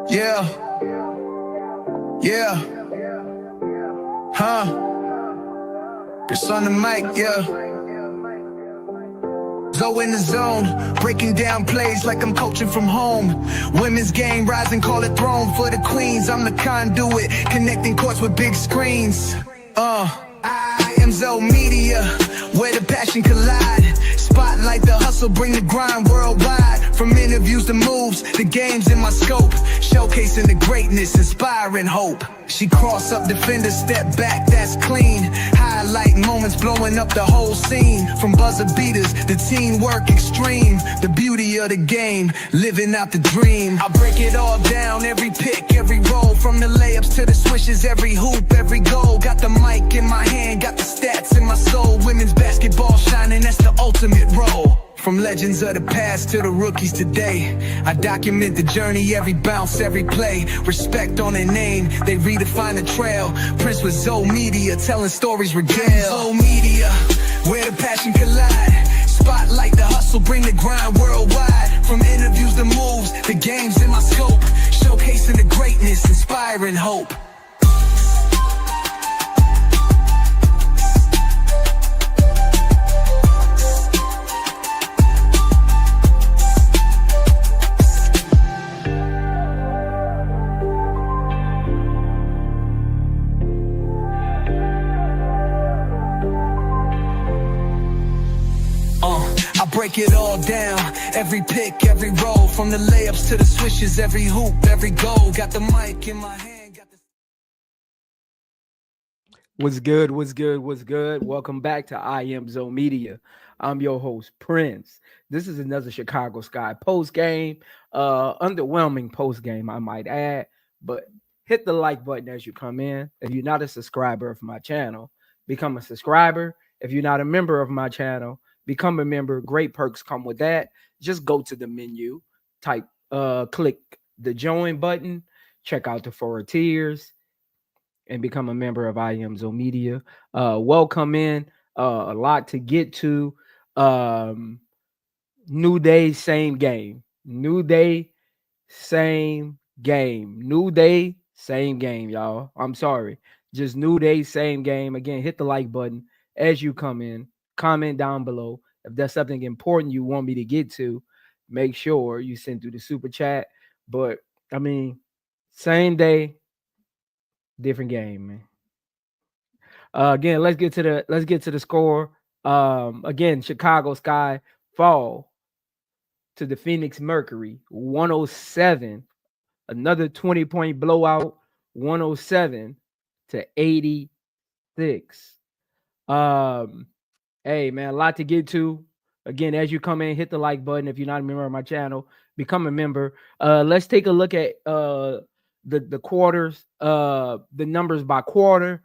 Yeah. Yeah. Huh. It's on the mic, yeah. Zo in the zone, breaking down plays like I'm coaching from home. Women's game, rise and call it throne for the queens. I'm the conduit, connecting courts with big screens. iamzomedia, where the passion collide. Spotlight the hustle, bring the grind worldwide. From interviews to moves, the game's in my scope. Showcasing the greatness, inspiring hope. She cross up defender, step back, that's clean. Highlight moments, blowing up the whole scene. From buzzer beaters, the teamwork extreme. The beauty of the game, living out the dream. I break it all down, every pick, every roll. From the layups to the swishes, every hoop, every goal. Got the mic in my hand, got the stats in my soul. Women's basketball shining, that's the ultimate role. From legends of the past to the rookies today, I document the journey, every bounce, every play. Respect on their name, they redefine the trail. Prince with Zo Media, telling stories regale. Zo Media, where the passion collide. Spotlight the hustle, bring the grind worldwide. From interviews to moves, the game's in my scope. Showcasing the greatness, inspiring hope. Break it all down, every pick, every roll. From the layups to the swishes, every hoop, every goal. Got the mic in my hand. What's good? What's good? What's good? Welcome back to iamzomedia. I'm your host, Prince. This is another Chicago Sky postgame. Underwhelming postgame, I might add. But hit the like button as you come in. If you're not a subscriber of my channel, become a subscriber. If you're not a member of my channel, become a member. Great perks come with that. Just go to the menu, click the join button, check out the 4 tiers, and become a member of iamzomedia. Welcome in. A lot to get to. New day, same game. New day, same game. New day, same game, y'all. I'm sorry. Just new day, same game. Again, hit the like button as you come in. Comment down below. If there's something important you want me to get to, make sure you send through the super chat. But I mean, same day, different game, man. Again, let's get to the score. Again, Chicago Sky fall to the Phoenixmercury, 107. Another 20-point blowout, 107 to 86. Hey, man, a lot to get to. Again, as you come in, hit the like button. If you're not a member of my channel, become a member. Let's take a look at the quarters, the numbers by quarter.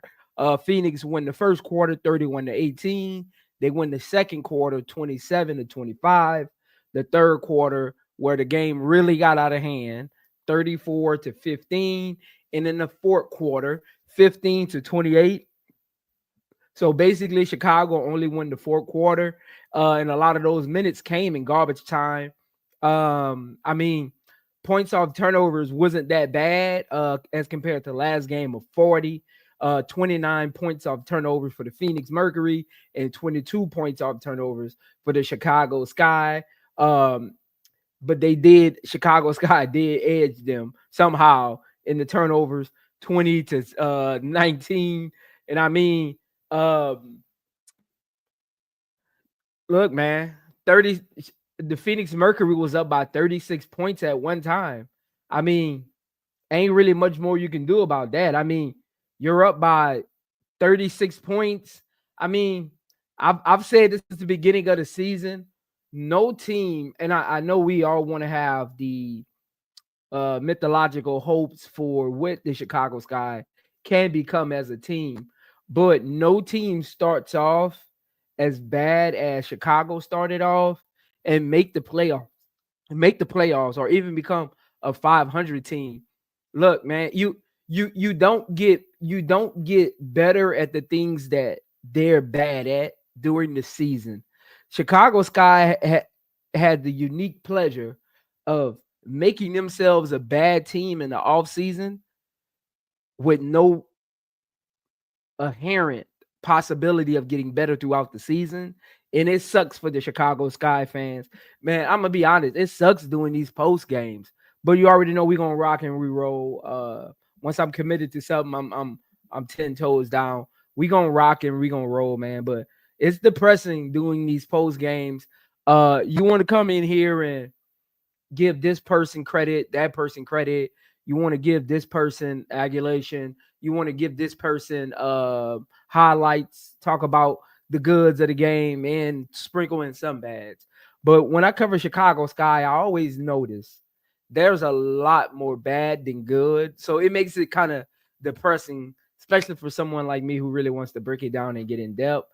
Phoenix win the first quarter, 31-18. They win the second quarter, 27-25. The third quarter, where the game really got out of hand, 34-15. And in the fourth quarter, 15-28. So basically, Chicago only won the fourth quarter, and a lot of those minutes came in garbage time. I mean, points off turnovers wasn't that bad as compared to last game of 40. 29 points off turnovers for the Phoenixmercury and 22 points off turnovers for the Chicago Sky. But Chicago Sky did edge them somehow in the turnovers, 20-19. And I mean, look, man, the Phoenixmercury was up by 36 points at one time. I mean, ain't really much more you can do about that. I mean, you're up by 36 points. I mean, I've said this is the beginning of the season. No team, and I know we all want to have the mythological hopes for what the Chicago Sky can become as a team. But no team starts off as bad as Chicago started off and make the playoffs, or even become a 500 team. Look, man, you don't get better at the things that they're bad at during the season. Chicago Sky had the unique pleasure of making themselves a bad team in the offseason with no inherent possibility of getting better throughout the season. And it sucks for the Chicago Sky fans. Man, I'm gonna be honest, it sucks doing these post games. But you already know we're gonna rock and re-roll. Once I'm committed to something, I'm 10 toes down. We gonna rock and we gonna roll, man. But it's depressing doing these post games. You want to come in here and give this person credit, that person credit. You want to give this person adulation. You want to give this person highlights, talk about the goods of the game and sprinkle in some bads. But when I cover Chicago Sky, I always notice there's a lot more bad than good. So it makes it kind of depressing, especially for someone like me who really wants to break it down and get in depth.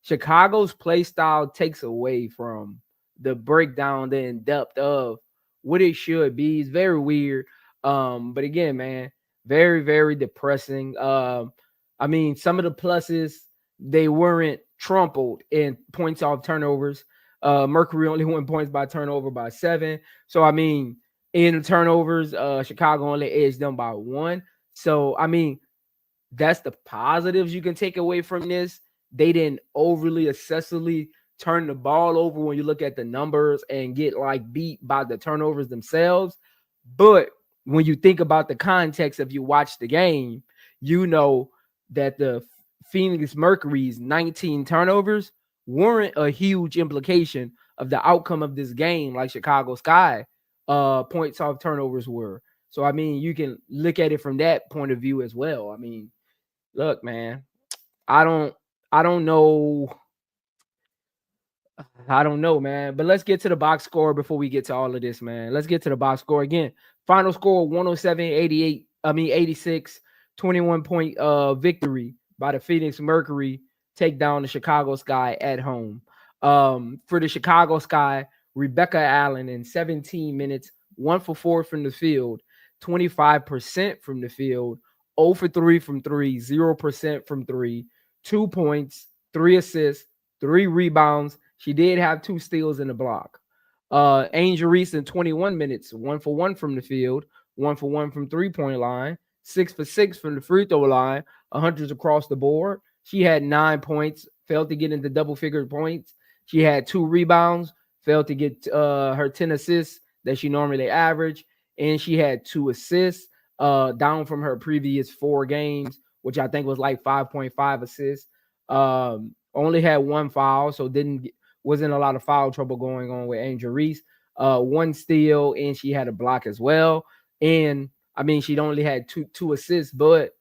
Chicago's play style takes away from the breakdown, the in depth of what it should be. It's very weird. But again, man, very, very depressing. I mean, some of the pluses, they weren't trampled in points off turnovers. Mercury only won points by turnover by 7. So I mean, in turnovers, Chicago only edged them by 1. So I mean, that's the positives you can take away from this. They didn't overly excessively turn the ball over when you look at the numbers and get like beat by the turnovers themselves. But when you think about the context, if you watch the game, you know that the Phoenixmercury's 19 turnovers weren't a huge implication of the outcome of this game like Chicago Sky points off turnovers were. So I mean, you can look at it from that point of view as well. I mean, look, man, I don't know. I don't know, man. But let's get to the box score before we get to all of this, man. Let's get to the box score again. Final score 86, 21-point victory by the Phoenixmercury, take down the Chicago Sky at home. For the Chicago Sky, Rebecca Allen in 17 minutes, 1 for 4 from the field, 25% from the field, 0 for 3 from 3, 0% from 3, 2 points, 3 assists, 3 rebounds. She did have 2 steals in the block. Angel Reese in 21 minutes, 1 for 1 from the field, 1 for 1 from 3-point line, 6 for 6 from the free throw line, 100s across the board. She had 9 points, failed to get into double-figure points. She had 2 rebounds, failed to get her 10 assists that she normally averaged, and she had 2 assists, down from her previous 4 games, which I think was like 5.5 assists. Only had 1 foul, so wasn't a lot of foul trouble going on with Angel Reese. 1 steal, and she had a block as well. And I mean, she'd only had two assists, but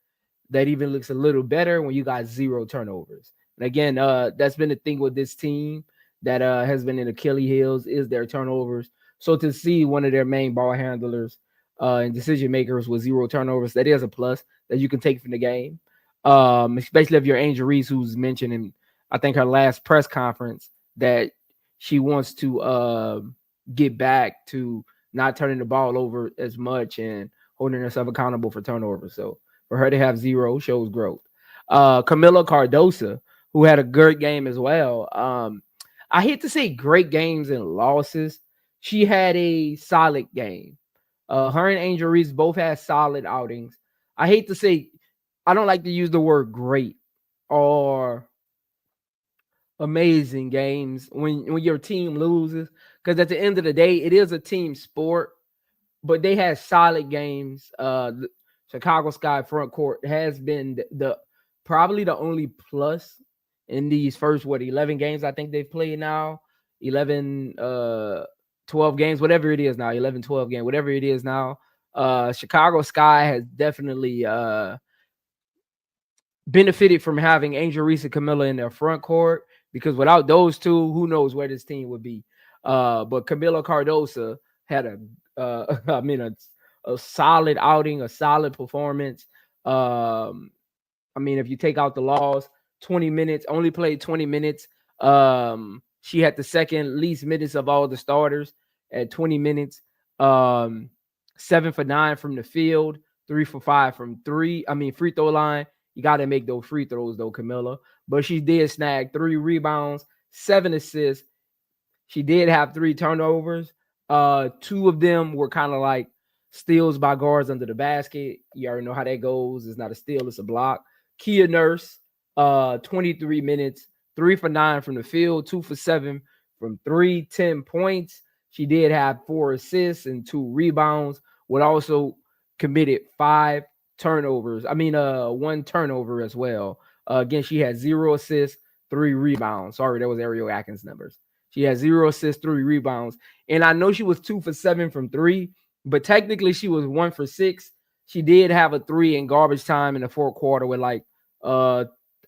that even looks a little better when you got 0 turnovers. And again, that's been the thing with this team that has been in Achilles heels is their turnovers. So to see one of their main ball handlers and decision makers with 0 turnovers, that is a plus that you can take from the game. Especially if you're Angel Reese, who's mentioned in, I think, her last press conference that she wants to get back to not turning the ball over as much and holding herself accountable for turnovers. So for her to have 0 shows growth. Kamillacardoso, who had a great game as well. I hate to say great games and losses. She had a solid game. Her and Angel Reese both had solid outings. I hate to say, I don't like to use the word great or amazing games when your team loses, because at the end of the day, it is a team sport. But they had solid games. The Chicago Sky front court has been the probably the only plus in these first 11 games I think they've played now. 11 12 games, whatever it is now, 11 12 games, whatever it is now. Chicago Sky has definitely benefited from having Angel Reese and Camilla in their front court, because without those two, who knows where this team would be. But Kamillacardoso had a solid outing, a solid performance. I mean, if you take out the loss, 20 minutes, only played 20 minutes. She had the second least minutes of all the starters at 20 minutes. 7 for 9 from the field, 3 for 5 from free throw line. You got to make those free throws though, Camilla. But she did snag 3 rebounds, 7 assists. She did have 3 turnovers. Two of them were kind of like steals by guards under the basket. You already know how that goes. It's not a steal, it's a block. Kia Nurse, 23 minutes, 3 for 9 from the field, 2 for 7 from 3, 10 points. She did have 4 assists and 2 rebounds, would also committed 5 turnovers. 1 turnover as well. Again, she had 0 assists, 3 rebounds. Sorry, that was Ariel Atkins' numbers. She had 0 assists, 3 rebounds. And I know she was 2 for 7 from 3, but technically she was 1 for 6. She did have a 3 in garbage time in the fourth quarter with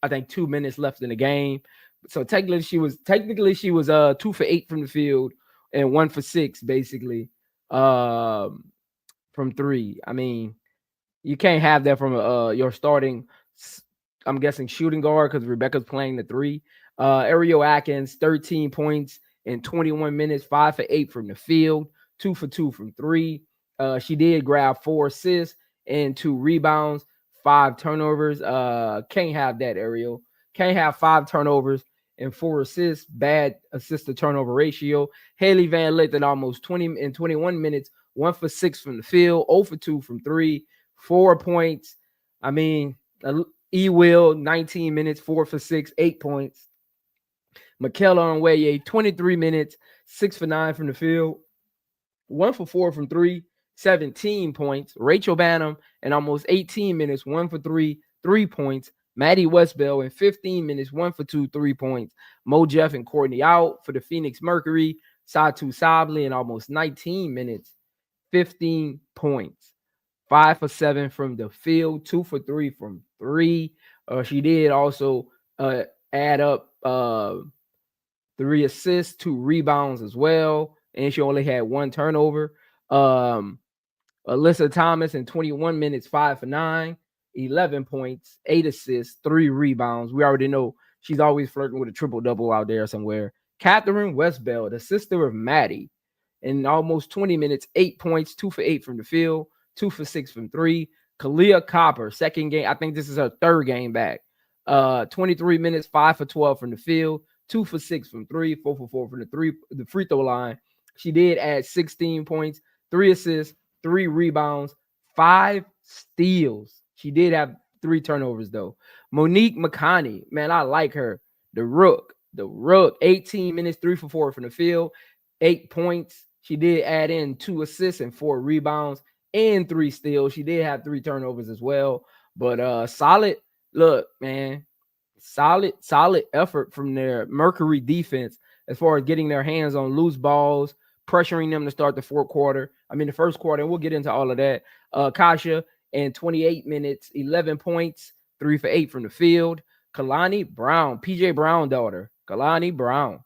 I think 2 minutes left in the game. So technically she was 2 for 8 from the field and 1 for 6 basically from 3. I mean, you can't have that from your starting, I'm guessing, shooting guard, because Rebecca's playing the 3. Ariel Atkins, 13 points in 21 minutes, 5 for 8 from the field, 2 for 2 from 3. She did grab 4 assists and 2 rebounds, 5 turnovers. Can't have that, Ariel. Can't have 5 turnovers and 4 assists. Bad assist to turnover ratio. haileyvanlith at almost 20 in 21 minutes, 1 for 6 from the field, 0 for 2 from 3, 4 points. I mean, E-Will, 19 minutes, 4 for 6, 8 points. Michaela Onweye, 23 minutes, 6 for 9 from the field, 1 for 4 from 3, 17 points. Rachel Banham in almost 18 minutes, 1 for 3, 3 points. Maddie Westbell in 15 minutes, 1 for 2, 3 points. Mo Jeff and Courtney out for the Phoenix Mercury. Satu Sabli in almost 19 minutes, 15 points. 5 for 7 from the field, 2 for 3 from 3. She did also add up 3 assists, 2 rebounds as well, and she only had 1 turnover. Alyssa Thomas in 21 minutes, 5 for 9, 11 points, 8 assists, 3 rebounds. We already know she's always flirting with a triple-double out there somewhere. Catherine Westbell, the sister of Maddie, in almost 20 minutes, 8 points, 2 for 8 from the field, 2 for 6 from 3. Kalia Copper, second game. I think this is her third game back. 23 minutes, 5 for 12 from the field, 2 for 6 from 3, 4 for 4 from the free throw line. She did add 16 points, 3 assists, 3 rebounds, 5 steals. She did have 3 turnovers though. Monique McConney, man, I like her. The Rook, 18 minutes, 3 for 4 from the field, 8 points. She did add in 2 assists and 4 rebounds and 3 steals. She did have 3 turnovers as well. But solid, look, man, solid effort from their Mercury defense as far as getting their hands on loose balls, pressuring them to start the fourth quarter. The first quarter, and we'll get into all of that. Kasha in 28 minutes, 11 points, 3 for 8 from the field. Kalani Brown, PJ Brown daughter, Kalani Brown,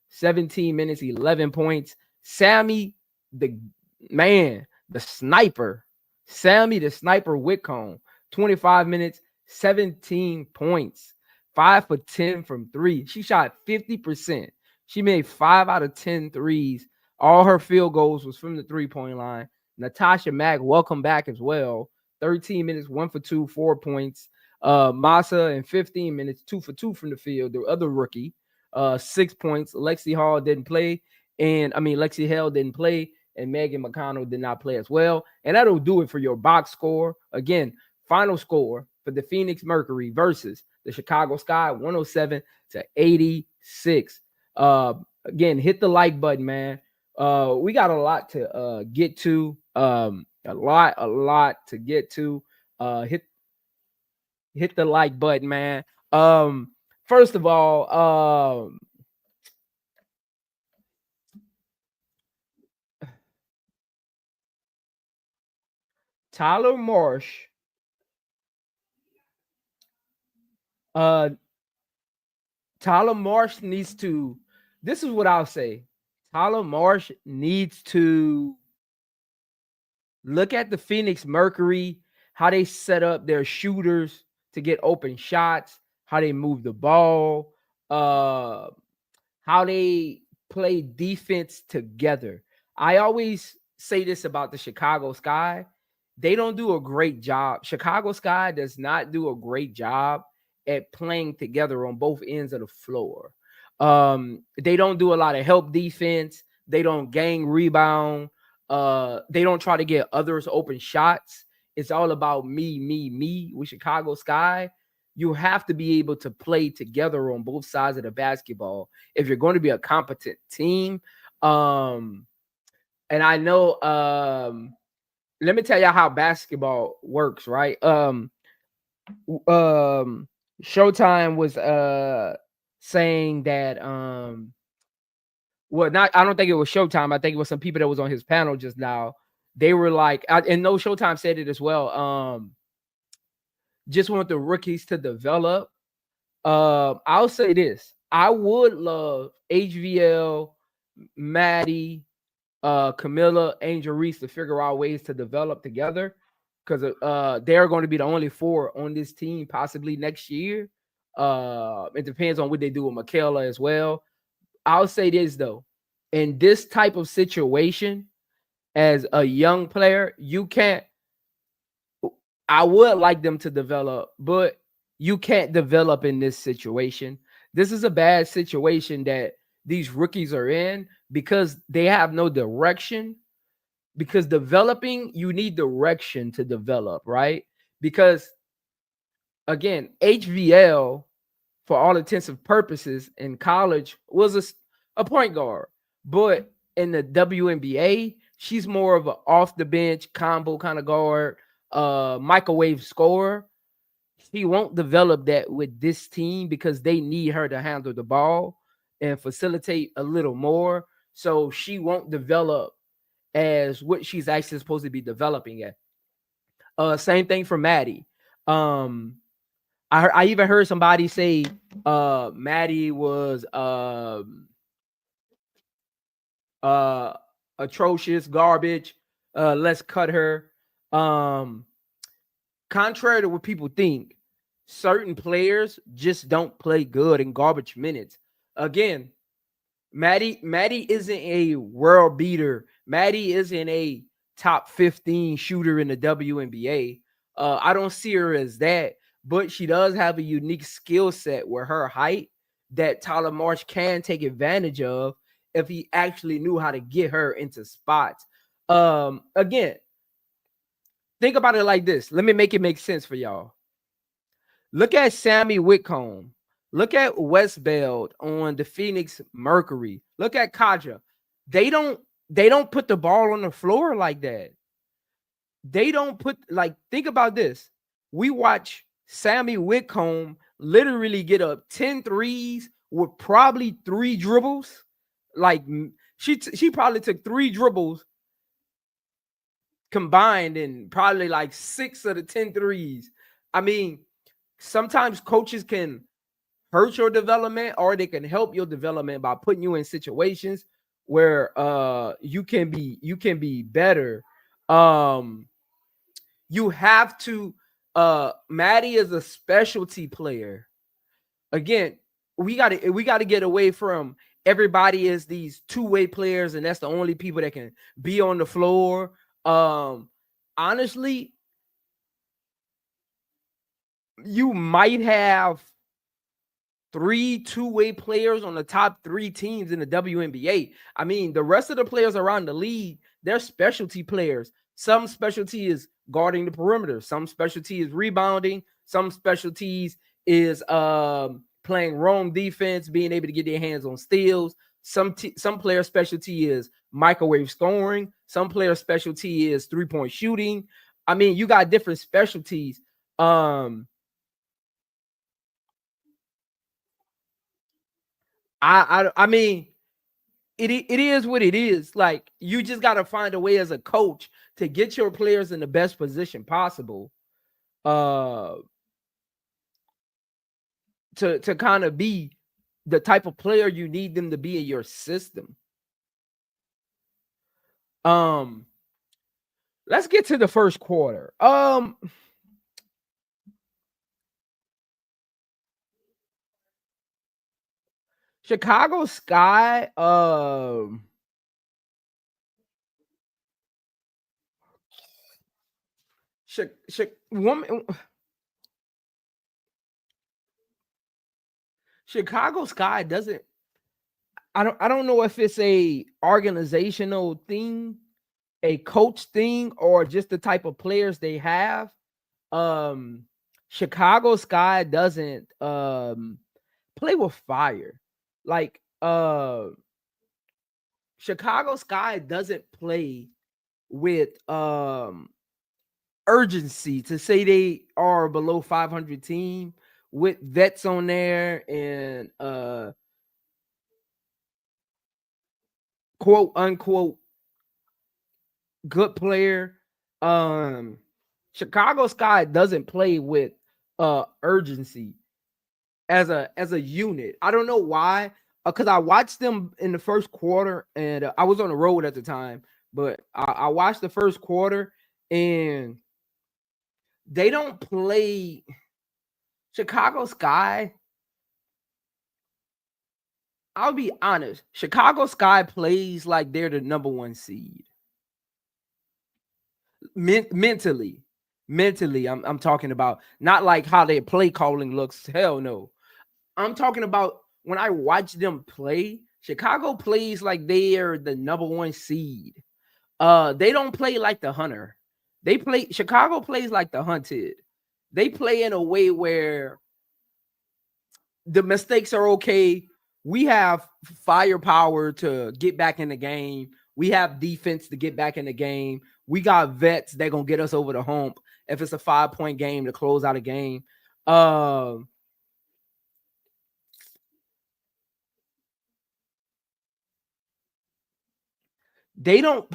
17 minutes, 11 points. Sammy, the sniper, Sammy the sniper Whitcomb, 25 minutes, 17 points, 5 for 10 from 3. She shot 50%. She made 5 out of 10 threes. All her field goals was from the 3-point line. Natasha Mack, welcome back as well. 13 minutes, 1 for 2, 4 points. Masa in 15 minutes, 2 for 2 from the field. The other rookie, 6 points. Lexi Hall didn't play. Lexi Hell didn't play. And Megan McConnell did not play as well. And that'll do it for your box score. Again, final score for the Phoenix Mercury versus the Chicago Sky, 107-86. Again, hit the like button, man. We got a lot to get to. A lot to get to. Hit the like button, man. First of all, TylerMarsh. TylerMarsh needs to. This is what I'll say. TylerMarsh needs to look at the Phoenix Mercury, how they set up their shooters to get open shots, how they move the ball, how they play defense together. I always say this about the Chicago Sky. They don't do a great job. Chicago Sky does not do a great job at playing together on both ends of the floor. They don't do a lot of help defense. They don't gang rebound. They don't try to get others open shots. It's all about me, me, me. With Chicago Sky, you have to be able to play together on both sides of the basketball if you're going to be a competent team. And I know, let me tell you how basketball works, right? Showtime was saying that well, not, I don't think it was Showtime. I think it was some people that was on his panel just now. They were like, and no, Showtime said it as well. Just want the rookies to develop. I'll say this: I would love HVL, Maddie, Camilla, Angel Reese to figure out ways to develop together, because they're going to be the only 4 on this team possibly next year. It depends on what they do with Michaela as well. I'll say this though, in this type of situation, as a young player, you can't. I would like them to develop, but you can't develop in this situation. This is a bad situation that these rookies are in because they have no direction. Because developing, you need direction to develop, right? Because again, HVL, for all intents and purposes, in college was a point guard, but in the WNBA, she's more of an off the bench combo kind of guard, microwave scorer. She won't develop that with this team because they need her to handle the ball and facilitate a little more. So she won't develop as what she's actually supposed to be developing at. Same thing for Maddie. I even heard somebody say Maddie was atrocious, garbage. Let's cut her. Contrary to what people think, certain players just don't play good in garbage minutes. Again, Maddie isn't a world beater. Maddie isn't a top 15 shooter in the WNBA. I don't see her as that, but she does have a unique skill set with her height that Tylermarsh can take advantage of if he actually knew how to get her into spots. Again, think about it like this. Let me make it make sense for y'all. Look at Sammy Whitcomb. Look at Westbeld on the Phoenix Mercury. Look at Kaja. They don't put the ball on the floor like that. They don't put, like, think about this. We watch Sammy Whitcomb literally get up 10 threes with probably 3 dribbles. Like she probably took 3 dribbles combined and probably like 6 of the 10 threes. I mean, sometimes coaches can hurt your development or they can help your development by putting you in situations where you can be better. You have to Maddie is a specialty player. Again, we got to get away from everybody is these two-way players and that's the only people that can be on the floor. Honestly, you might have 3 two-way players on the top 3 teams in the WNBA. I mean, the rest of the players around the league, they're specialty players. Some specialty is guarding the perimeter. Some specialty is rebounding. Some specialties is playing roam defense, being able to get their hands on steals. Some player specialty is microwave scoring. Some player specialty is 3-point shooting. I mean, you got different specialties. I mean, it is what it is. Like, you just got to find a way as a coach to get your players in the best position possible. To kind of be the type of player you need them to be in your system. Let's get to the first quarter. Chicago Sky, Chicago Sky doesn't. I don't know if it's a organizational thing, a coach thing, or just the type of players they have. Um, Chicago Sky doesn't play with fire. Like Chicago Sky doesn't play with urgency to say they are below 500 team with vets on there and quote unquote good player. Um Chicago Sky doesn't play with urgency as a unit. I don't know why, because I watched them in the first quarter, and I was on the road at the time, but I watched the first quarter, and they don't play Chicago Sky. I'll be honest. Chicago Sky plays like they're the number one seed. Mentally, I'm talking about, not like how their play calling looks. Hell no. I'm talking about when I watch them play. Chicago plays like they are the number one seed. They don't play like the hunter. Chicago plays like the hunted. They play in a way where the mistakes are okay. We have firepower to get back in the game. We have defense to get back in the game. We got vets that gonna get us over the hump if it's a 5-point game to close out a game. They don't.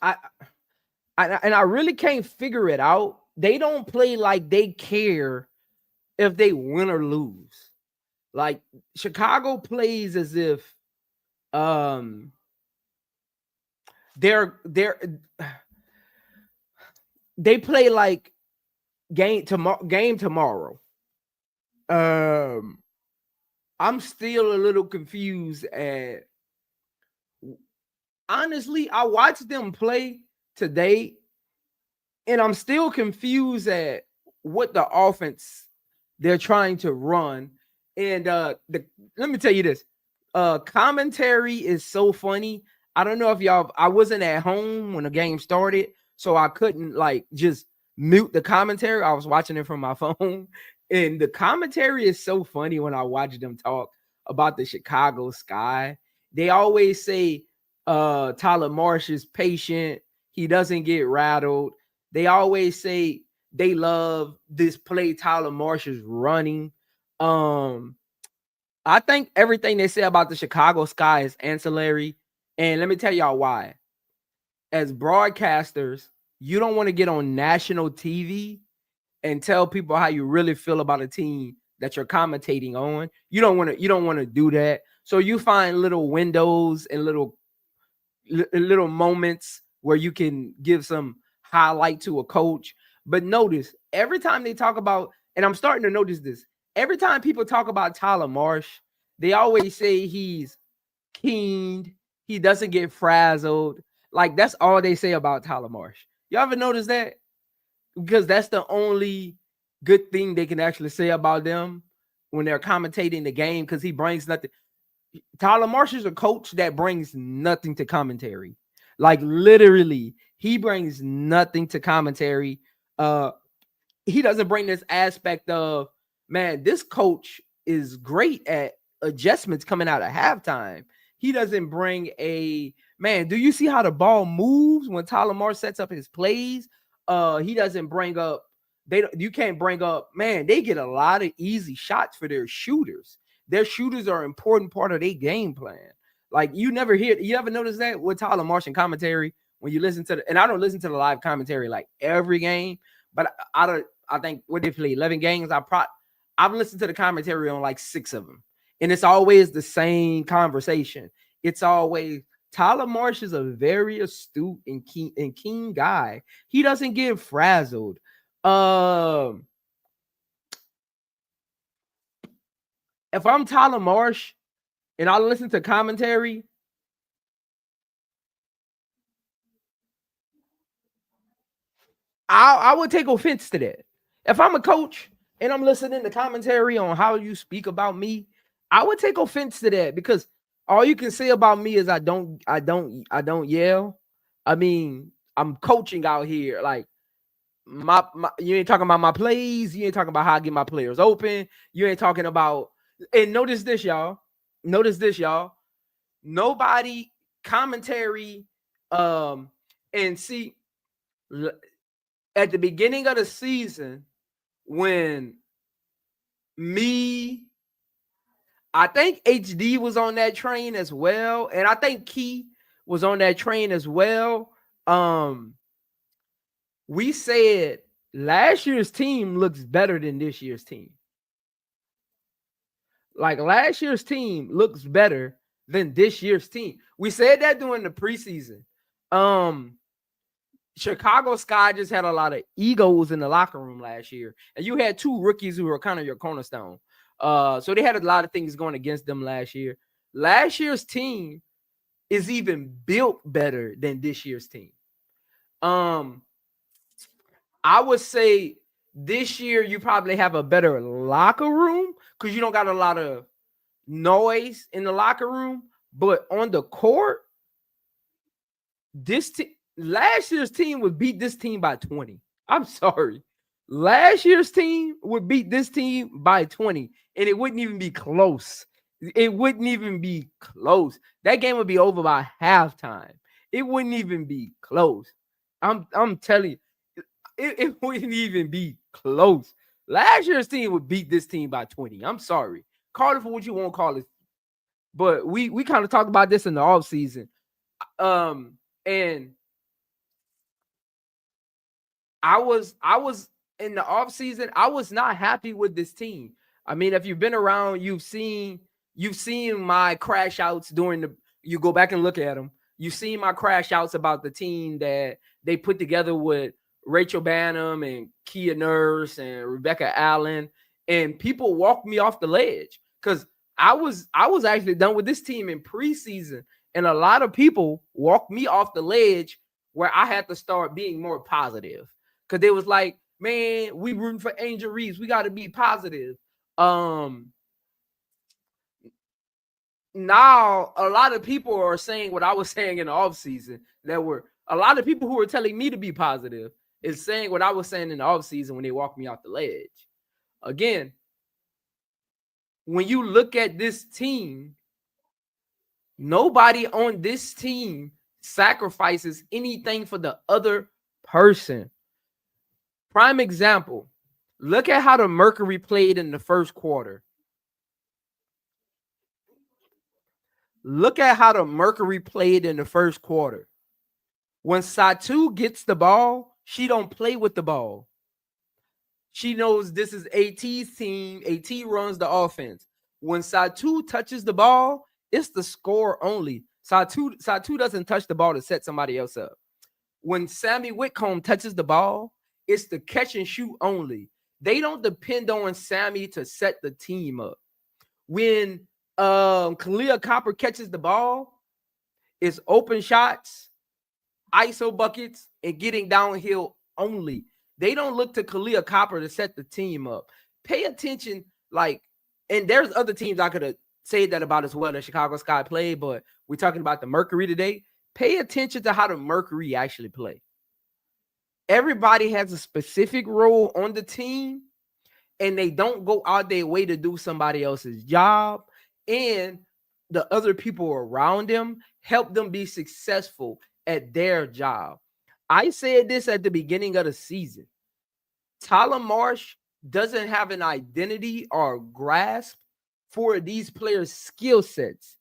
I, and I really can't figure it out. They don't play like they care if they win or lose. Like Chicago plays as if they're they play like game tomorrow. I'm still a little confused at, honestly, I watched them play today and I'm still confused at what the offense they're trying to run. And let me tell you this. Commentary is so funny. I don't know if I wasn't at home when the game started, so I couldn't like just mute the commentary. I was watching it from my phone. And the commentary is so funny when I watch them talk about the Chicago Sky. They always say Tyler Marsh is patient. He doesn't get rattled. They always say they love this play Tyler Marsh is running. I think everything they say about the Chicago Sky is ancillary. And let me tell y'all why. As broadcasters, you don't want to get on national TV and tell people how you really feel about a team that you're commentating on. You don't want to do that. So you find little windows and little moments where you can give some highlight to a coach. But notice every time they talk about, and I'm starting to notice this, every time people talk about Tyler Marsh, they always say he's keened, he doesn't get frazzled. Like that's all they say about Tyler Marsh. Y'all ever notice that? Because that's the only good thing they can actually say about them when they're commentating the game, because he brings nothing. Tyler Marsh is a coach that brings nothing to commentary. Like literally, he brings nothing to commentary. He doesn't bring this aspect of, man, this coach is great at adjustments coming out of halftime. He doesn't bring a, man, do you see how the ball moves when Tyler Marsh sets up his plays? He doesn't bring up, you can't bring up, man, they get a lot of easy shots for their shooters. Their shooters are an important part of their game plan. Like you ever notice that with Tyler Marsh in commentary when you listen to and I don't listen to the live commentary like every game, but I think what they play 11 games. I've listened to the commentary on like 6 of them, and it's always the same conversation. It's always Tyler Marsh is a very astute and keen guy. He doesn't get frazzled. If I'm Tyler Marsh and I listen to commentary, I would take offense to that. If I'm a coach and I'm listening to commentary on how you speak about me, I would take offense to that because all you can say about me is I don't yell. I mean, I'm coaching out here. Like my you ain't talking about my plays. You ain't talking about how I get my players open. You ain't talking about. And notice this, y'all. Nobody commentary. And see, at the beginning of the season, when I think HD was on that train as well, and I think Key was on that train as well. We said last year's team looks better than this year's team. Like last year's team looks better than this year's team. We said that during the preseason. Chicago Sky just had a lot of egos in the locker room last year, and you had two rookies who were kind of your cornerstone. So they had a lot of things going against them last year. Last year's team is even built better than this year's team. I would say this year you probably have a better locker room because you don't got a lot of noise in the locker room. But on the court, last year's team would beat this team by 20. I'm sorry. Last year's team would beat this team by 20, and it wouldn't even be close. It wouldn't even be close. That game would be over by halftime. It wouldn't even be close. I'm telling you, it wouldn't even be close. Last year's team would beat this team by 20. I'm sorry. Call it for what you want to call it. But we kind of talked about this in the offseason. And I was in the offseason, I was not happy with this team. I mean, if you've been around, you've seen my crash outs you go back and look at them. You've seen my crash outs about the team that they put together with Rachel Bannum and Kia Nurse and Rebecca Allen, and people walked me off the ledge because I was actually done with this team in preseason, and a lot of people walked me off the ledge where I had to start being more positive because they was like, man, we rooting for Angel Reese. We got to be positive. Now a lot of people are saying what I was saying in the offseason. There were a lot of people who were telling me to be positive is saying what I was saying in the offseason when they walked me off the ledge. Again, when you look at this team, nobody on this team sacrifices anything for the other person. Prime example, look at how the Mercury played in the first quarter. Look at how the Mercury played in the first quarter. When Satu gets the ball, she don't play with the ball. She knows this is AT's team. AT runs the offense. When Satu touches the ball, it's the score only. Satu doesn't touch the ball to set somebody else up. When Sammy Whitcomb touches the ball, it's the catch and shoot only. They don't depend on Sammy to set the team up. When Kalia Copper catches the ball, it's open shots, ISO buckets, and getting downhill only. They don't look to Kalia Copper to set the team up. Pay attention, and there's other teams I could have said that about as well that Chicago Sky played, but we're talking about the Mercury today. Pay attention to how the Mercury actually play. Everybody has a specific role on the team, and they don't go out their way to do somebody else's job, and the other people around them help them be successful at their job. I said this at the beginning of the season. Tylermarsh doesn't have an identity or grasp for these players' skill sets.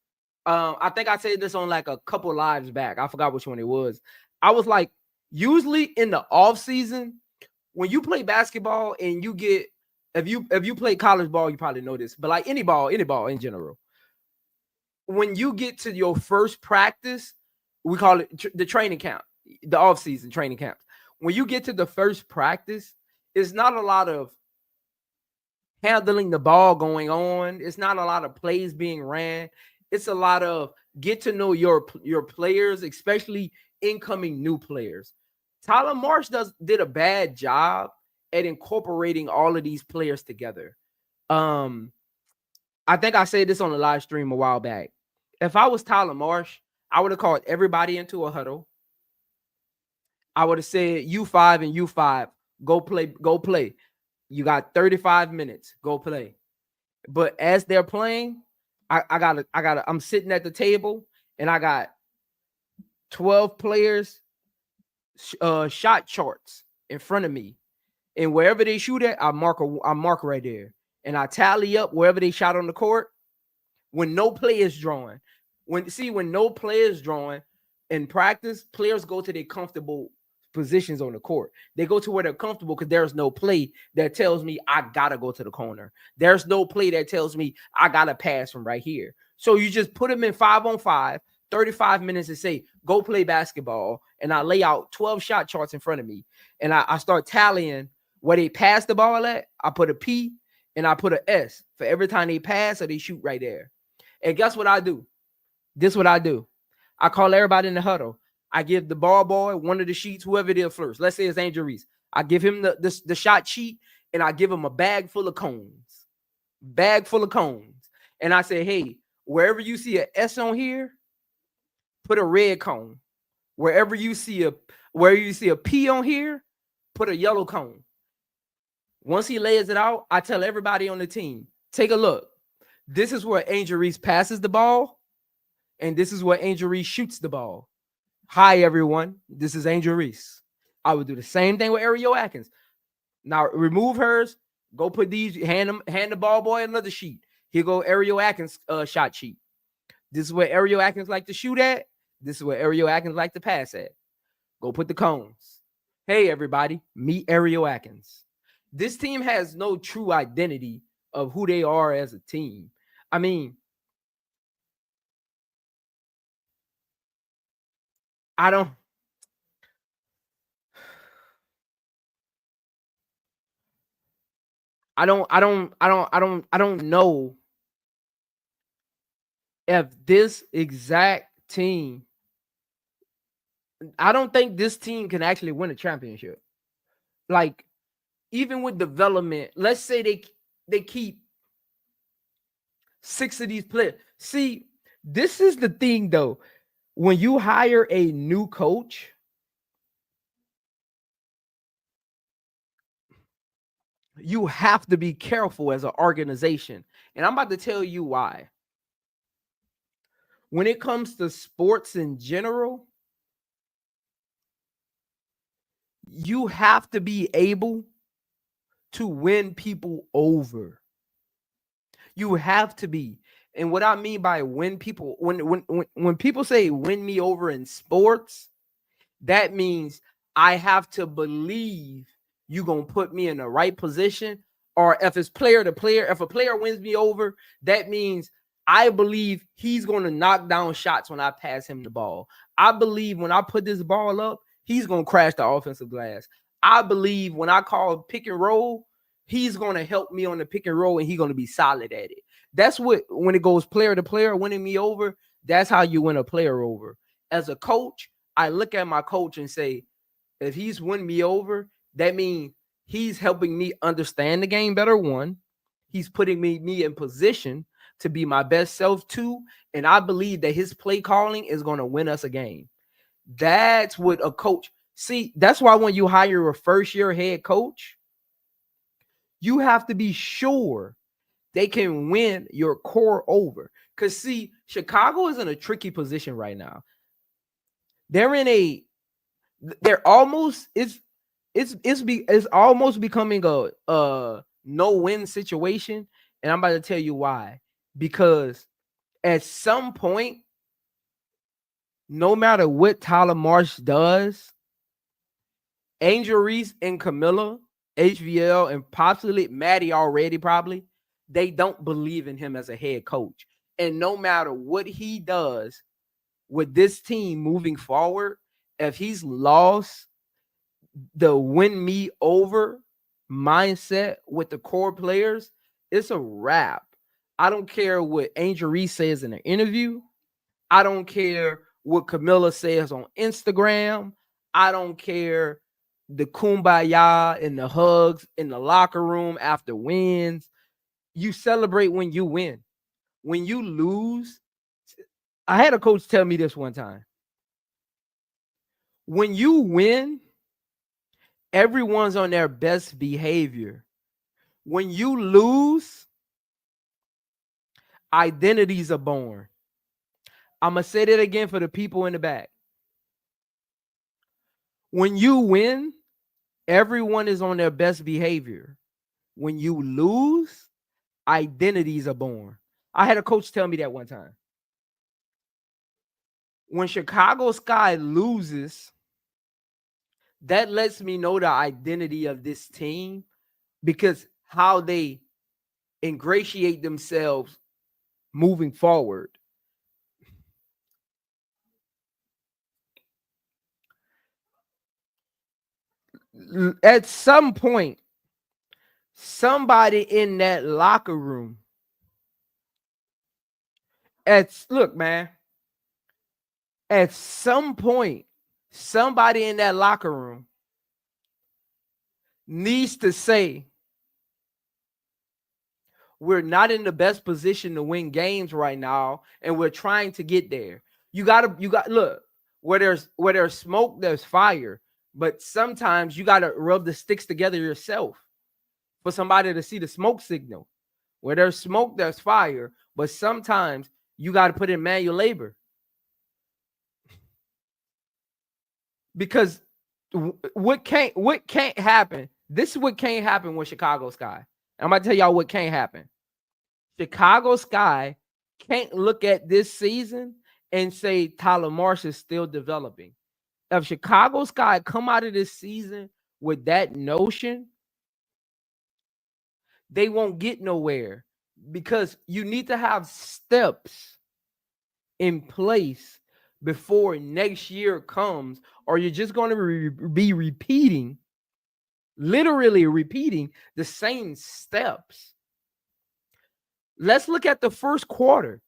I think I said this on like a couple lives back. I forgot which one it was. I was like, usually in the off season, when you play basketball and you get, if you play college ball, you probably know this, but like any ball in general, when you get to your first practice, we call it the training camp, the off season training camp. When you get to the first practice, it's not a lot of handling the ball going on. It's not a lot of plays being ran. It's a lot of get to know your players, especially incoming new players. Tylermarsh did a bad job at incorporating all of these players together. I think I said this on the live stream a while back. If I was Tyler Marsh, I would have called everybody into a huddle. I would have said, U5 and U5, go play. You got 35 minutes, go play. But as they're playing, I'm sitting at the table and I got 12 players shot charts in front of me. And wherever they shoot at, I mark right there. And I tally up wherever they shot on the court when no play is drawing. When no play is drawing in practice, players go to their comfortable positions on the court. They go to where they're comfortable because there's no play that tells me I gotta go to the corner. There's no play that tells me I gotta pass from right here. So you just put them in 5-on-5, 35 minutes and say, go play basketball. And I lay out 12 shot charts in front of me. And I start tallying where they pass the ball at. I put a P and I put an S for every time they pass or they shoot right there. And guess what I do? This is what I do. I call everybody in the huddle. I give the ball boy one of the sheets, whoever it is first. Let's say it's Angel Reese. I give him the shot sheet and I give him a bag full of cones. And I say, hey, wherever you see an S on here, put a red cone. Wherever you see a P on here, put a yellow cone. Once he lays it out, I tell everybody on the team, take a look. This is where Angel Reese passes the ball, and this is where Angel Reese shoots the ball. Hi, everyone. This is Angel Reese. I would do the same thing with Ariel Atkins. Now, remove hers. Go put these, hand the ball boy another sheet. Here go Ariel Atkins shot sheet. This is where Ariel Atkins like to shoot at. This is where Ariel Atkins like to pass at. Go put the cones. Hey, everybody, meet Ariel Atkins. This team has no true identity of who they are as a team. I mean, I don't know if this exact team, I don't think this team can actually win a championship. Like, even with development, let's say they keep 6 of these players. See, this is the thing though. When you hire a new coach, you have to be careful as an organization. And I'm about to tell you why. When it comes to sports in general, you have to be able to win people over. You have to be. And what I mean by win people, when people say win me over in sports, that means I have to believe you're going to put me in the right position. Or if it's player to player, if a player wins me over, that means I believe he's going to knock down shots when I pass him the ball. I believe when I put this ball up, he's going to crash the offensive glass. I believe when I call pick and roll, he's going to help me on the pick and roll and he's going to be solid at it. That's what, when it goes player to player, winning me over, that's how you win a player over. As a coach, I look at my coach and say, if he's winning me over, that means he's helping me understand the game better, one. He's putting me in position to be my best self, two. And I believe that his play calling is going to win us a game. That's what a coach, see, that's why when you hire a first-year head coach, you have to be sure they can win your core over. Because, see, Chicago is in a tricky position right now. They're almost, it's almost becoming a no-win situation. And I'm about to tell you why. Because at some point, no matter what Tyler Marsh does, Angel Reese and Camilla, HVL, and possibly Maddie already probably, they don't believe in him as a head coach. And no matter what he does with this team moving forward, if he's lost the win me over mindset with the core players, it's a wrap. I don't care what Angel Reese says in an interview. I don't care what Camilla says on Instagram. I don't care the kumbaya and the hugs in the locker room after wins. You celebrate when you win. when you lose, I had a coach tell me this one time. When you win, everyone's on their best behavior. When you lose, identities are born. I'm going to say that again for the people in the back. When you win, everyone is on their best behavior. When you lose, identities are born. I had a coach tell me that one time. When Chicago Sky loses, that lets me know the identity of this team because how they ingratiate themselves moving forward. At some point, somebody in that locker room, look, man, at some point, somebody in that locker room needs to say, we're not in the best position to win games right now, and we're trying to get there. You got look, where there's smoke, there's fire. But sometimes you got to rub the sticks together yourself for somebody to see the smoke signal. Where there's smoke, there's fire. But sometimes you got to put in manual labor. Because what can't happen? This is what can't happen with Chicago Sky. I'm going to tell y'all what can't happen. Chicago Sky can't look at this season and say Tylermarsh is still developing. If Chicago Sky come out of this season with that notion, they won't get nowhere because you need to have steps in place before next year comes, or you're just going to be repeating, literally repeating the same steps. Let's look at the first quarter.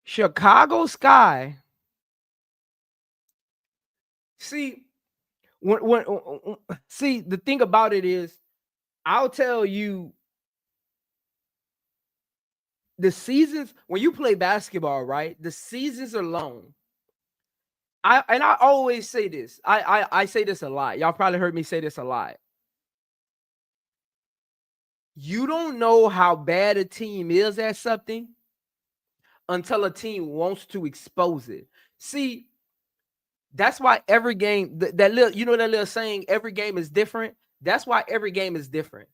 Chicago Sky. See, see, the thing about it is, I'll tell you, the seasons, when you play basketball, right? The seasons are long. I always say this. I say this a lot. Y'all probably heard me say this a lot. You don't know how bad a team is at something until a team wants to expose it. See, that's why every game, that little saying, every game is different. That's why every game is different.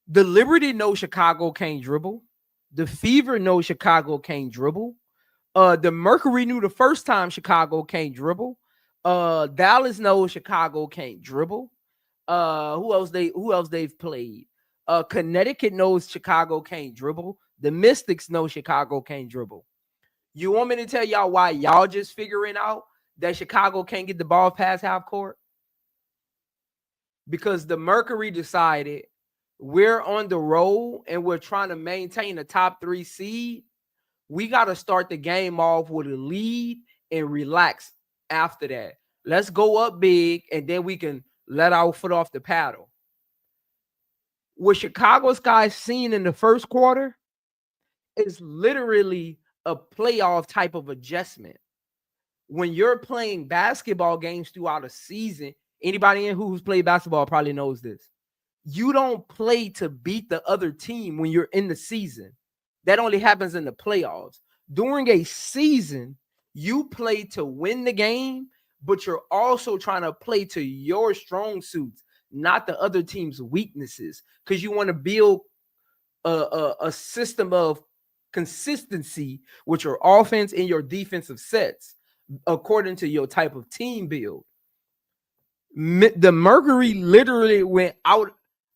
The Liberty knows Chicago can't dribble. The Fever knows Chicago can't dribble. The Mercury knew the first time Chicago can't dribble. Dallas knows Chicago can't dribble. Who else they've played? Connecticut knows Chicago can't dribble. The Mystics know Chicago can't dribble. You want me to tell y'all why y'all just figuring out that Chicago can't get the ball past half court? Because the Mercury decided we're on the road and we're trying to maintain a top 3 seed. We got to start the game off with a lead and relax after that. Let's go up big and then we can let our foot off the paddle. What Chicago Sky seen in the first quarter is literally a playoff type of adjustment. When you're playing basketball games throughout a season, anybody in who's played basketball probably knows this. You don't play to beat the other team when you're in the season. That only happens in the playoffs. During a season, you play to win the game, but you're also trying to play to your strong suits, not the other team's weaknesses, because you want to build a system of consistency with your offense and your defensive sets according to your type of team build. The Mercury literally went out.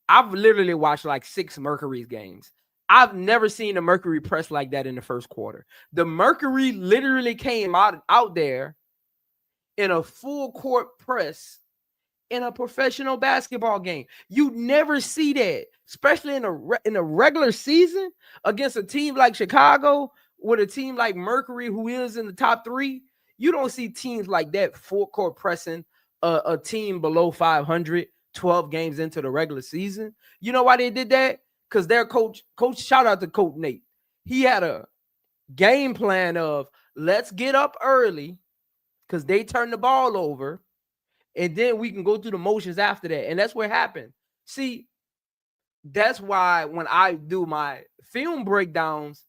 I've literally watched like 6 Mercury's games. I've never seen a Mercury press like that in the first quarter. The Mercury literally came out there in a full court press in a professional basketball game. You never see that, especially in a regular season against a team like Chicago, with a team like Mercury, who is in the top 3. You don't see teams like that full court pressing a team below 500 12 games into the regular season. You know why they did that? Because their coach, shout out to Coach Nate. He had a game plan of let's get up early because they turned the ball over, and then we can go through the motions after that. And that's what happened. See, that's why when I do my film breakdowns,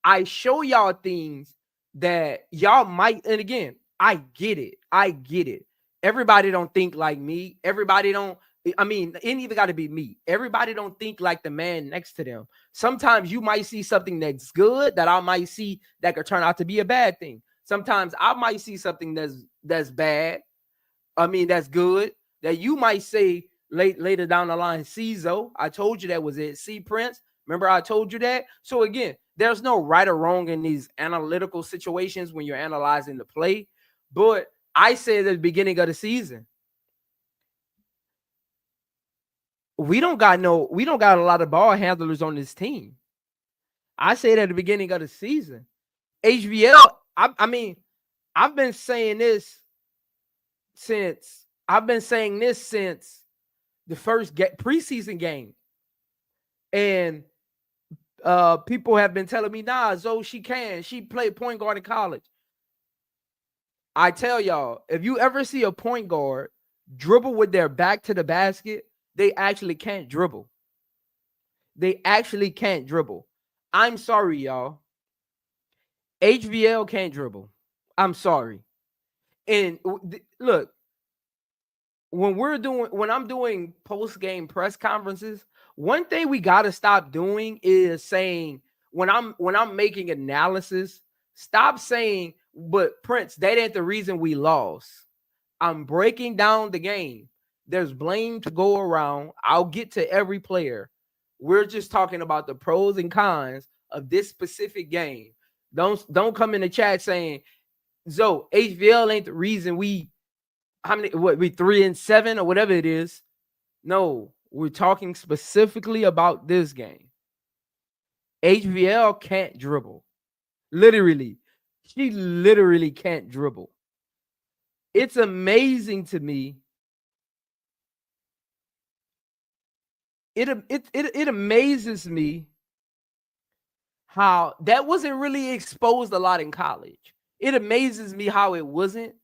I show y'all things that y'all might, and again, I get it. Everybody don't think like me. Everybody don't, I mean, it ain't even got to be me. Everybody don't think like the man next to them. Sometimes you might see something that's good that I might see that could turn out to be a bad thing. Sometimes I might see something that's bad. I mean, that's good that you might say later down the line. See, Zoe, I told you that was it. See, Prince, remember I told you that. So again, there's no right or wrong in these analytical situations when you're analyzing the play. But I said at the beginning of the season, we don't got a lot of ball handlers on this team. I said at the beginning of the season, HVL. I mean, I've been saying this since the first preseason game, and people have been telling me, nah, Zoe, she played point guard in college. I tell y'all, if you ever see a point guard dribble with their back to the basket, they actually can't dribble. I'm sorry, y'all. HVL can't dribble. I'm sorry. And look, when I'm doing post-game press conferences, one thing we got to stop doing is saying, when I'm making analysis, stop saying, but Prince, that ain't the reason we lost. I'm breaking down the game. There's blame to go around. I'll get to every player. We're just talking about the pros and cons of this specific game. Don't come in the chat saying, Zoe, HVL ain't the reason we 3-7 or whatever it is. No, we're talking specifically about this game. HVL can't dribble. Literally. She literally can't dribble. It's amazing to me. It amazes me how that wasn't really exposed a lot in college. It amazes me how it wasn't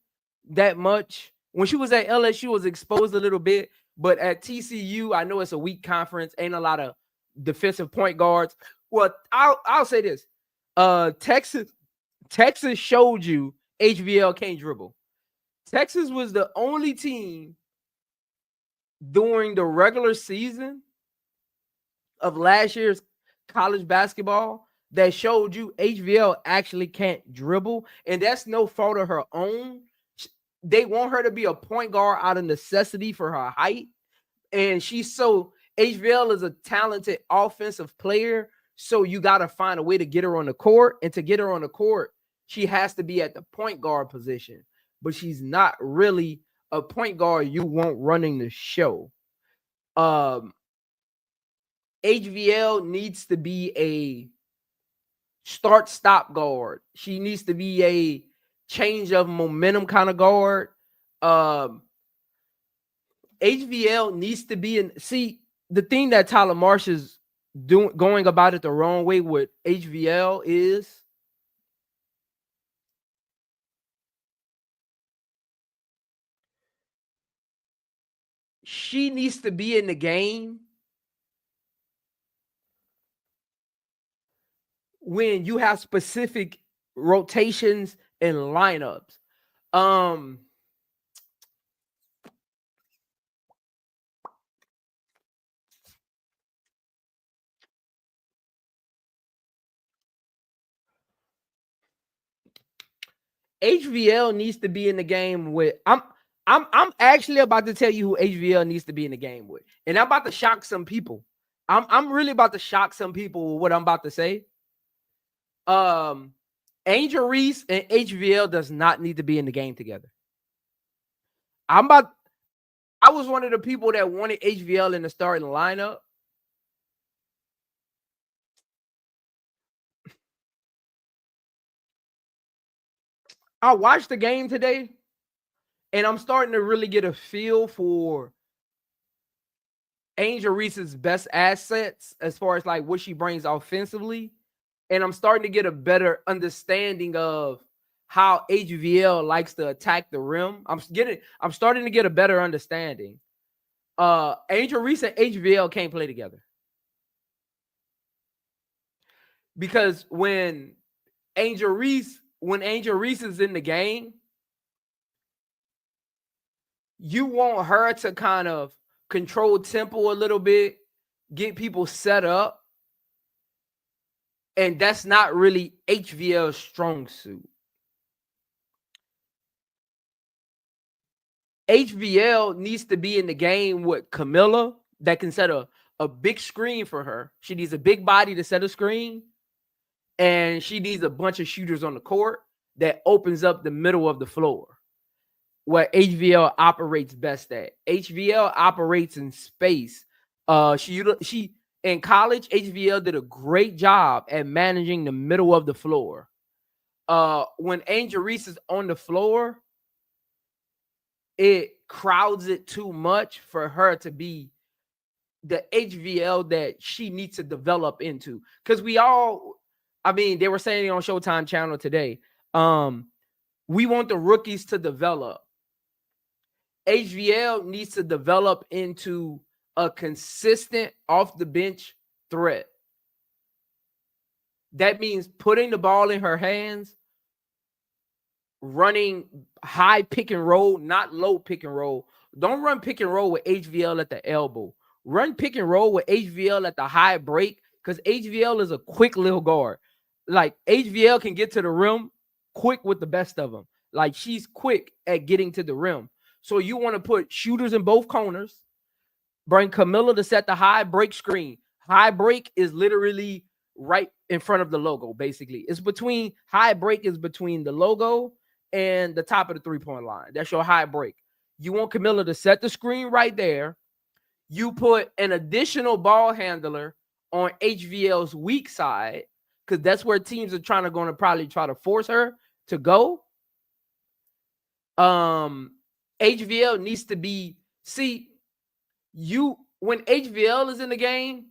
that much. When she was at LSU, was exposed a little bit, but at TCU, I know it's a weak conference, ain't a lot of defensive point guards. Well, I'll say this. Texas showed you HVL can't dribble. Texas was the only team during the regular season of last year's college basketball that showed you HVL actually can't dribble, and that's no fault of her own. They want her to be a point guard out of necessity for her height, and HVL is a talented offensive player, so you got to find a way to get her on the court, and to get her on the court, she has to be at the point guard position, but she's not really a point guard you want running the show. HVL needs to be a start-stop guard. She needs to be a change of momentum kind of guard. HVL needs to be the thing that Tylermarsh is going about it the wrong way with HVL is she needs to be in the game when you have specific rotations and lineups. HVL needs to be in the game with. I'm actually about to tell you who HVL needs to be in the game with, and I'm about to shock some people. I'm really about to shock some people with what I'm about to say. Angel Reese and HVL does not need to be in the game together. I was one of the people that wanted HVL in the starting lineup. I watched the game today, And I'm starting to really get a feel for Angel Reese's best assets as far as like what she brings offensively. And I'm starting to get a better understanding of how HVL likes to attack the rim. I'm starting to get a better understanding. Angel Reese and HVL can't play together. Because when Angel Reese is in the game, you want her to kind of control tempo a little bit, get people set up. And that's not really HVL's strong suit. HVL needs to be in the game with Camilla that can set a big screen for her. She needs a big body to set a screen. And she needs a bunch of shooters on the court that opens up the middle of the floor, where HVL operates best at. HVL operates in space. She in college, HVL did a great job at managing the middle of the floor. When Angel Reese is on the floor, it crowds it too much for her to be the HVL that she needs to develop into. Because they were saying it on Showtime channel today. We want the rookies to develop. HVL needs to develop into a consistent off the bench threat. That means putting the ball in her hands, running high pick and roll, not low pick and roll. Don't run pick and roll with HVL at the elbow. Run pick and roll with HVL at the high break, because HVL is a quick little guard. Like, HVL can get to the rim quick with the best of them. Like, she's quick at getting to the rim. So you want to put shooters in both corners. Bring Camilla to set the high break screen. High break is literally right in front of the logo, basically. High break is between the logo and the top of the three-point line. That's your high break. You want Camilla to set the screen right there. You put an additional ball handler on HVL's weak side, because that's where teams are going to probably try to force her to go. HVL needs to be, when HVL is in the game,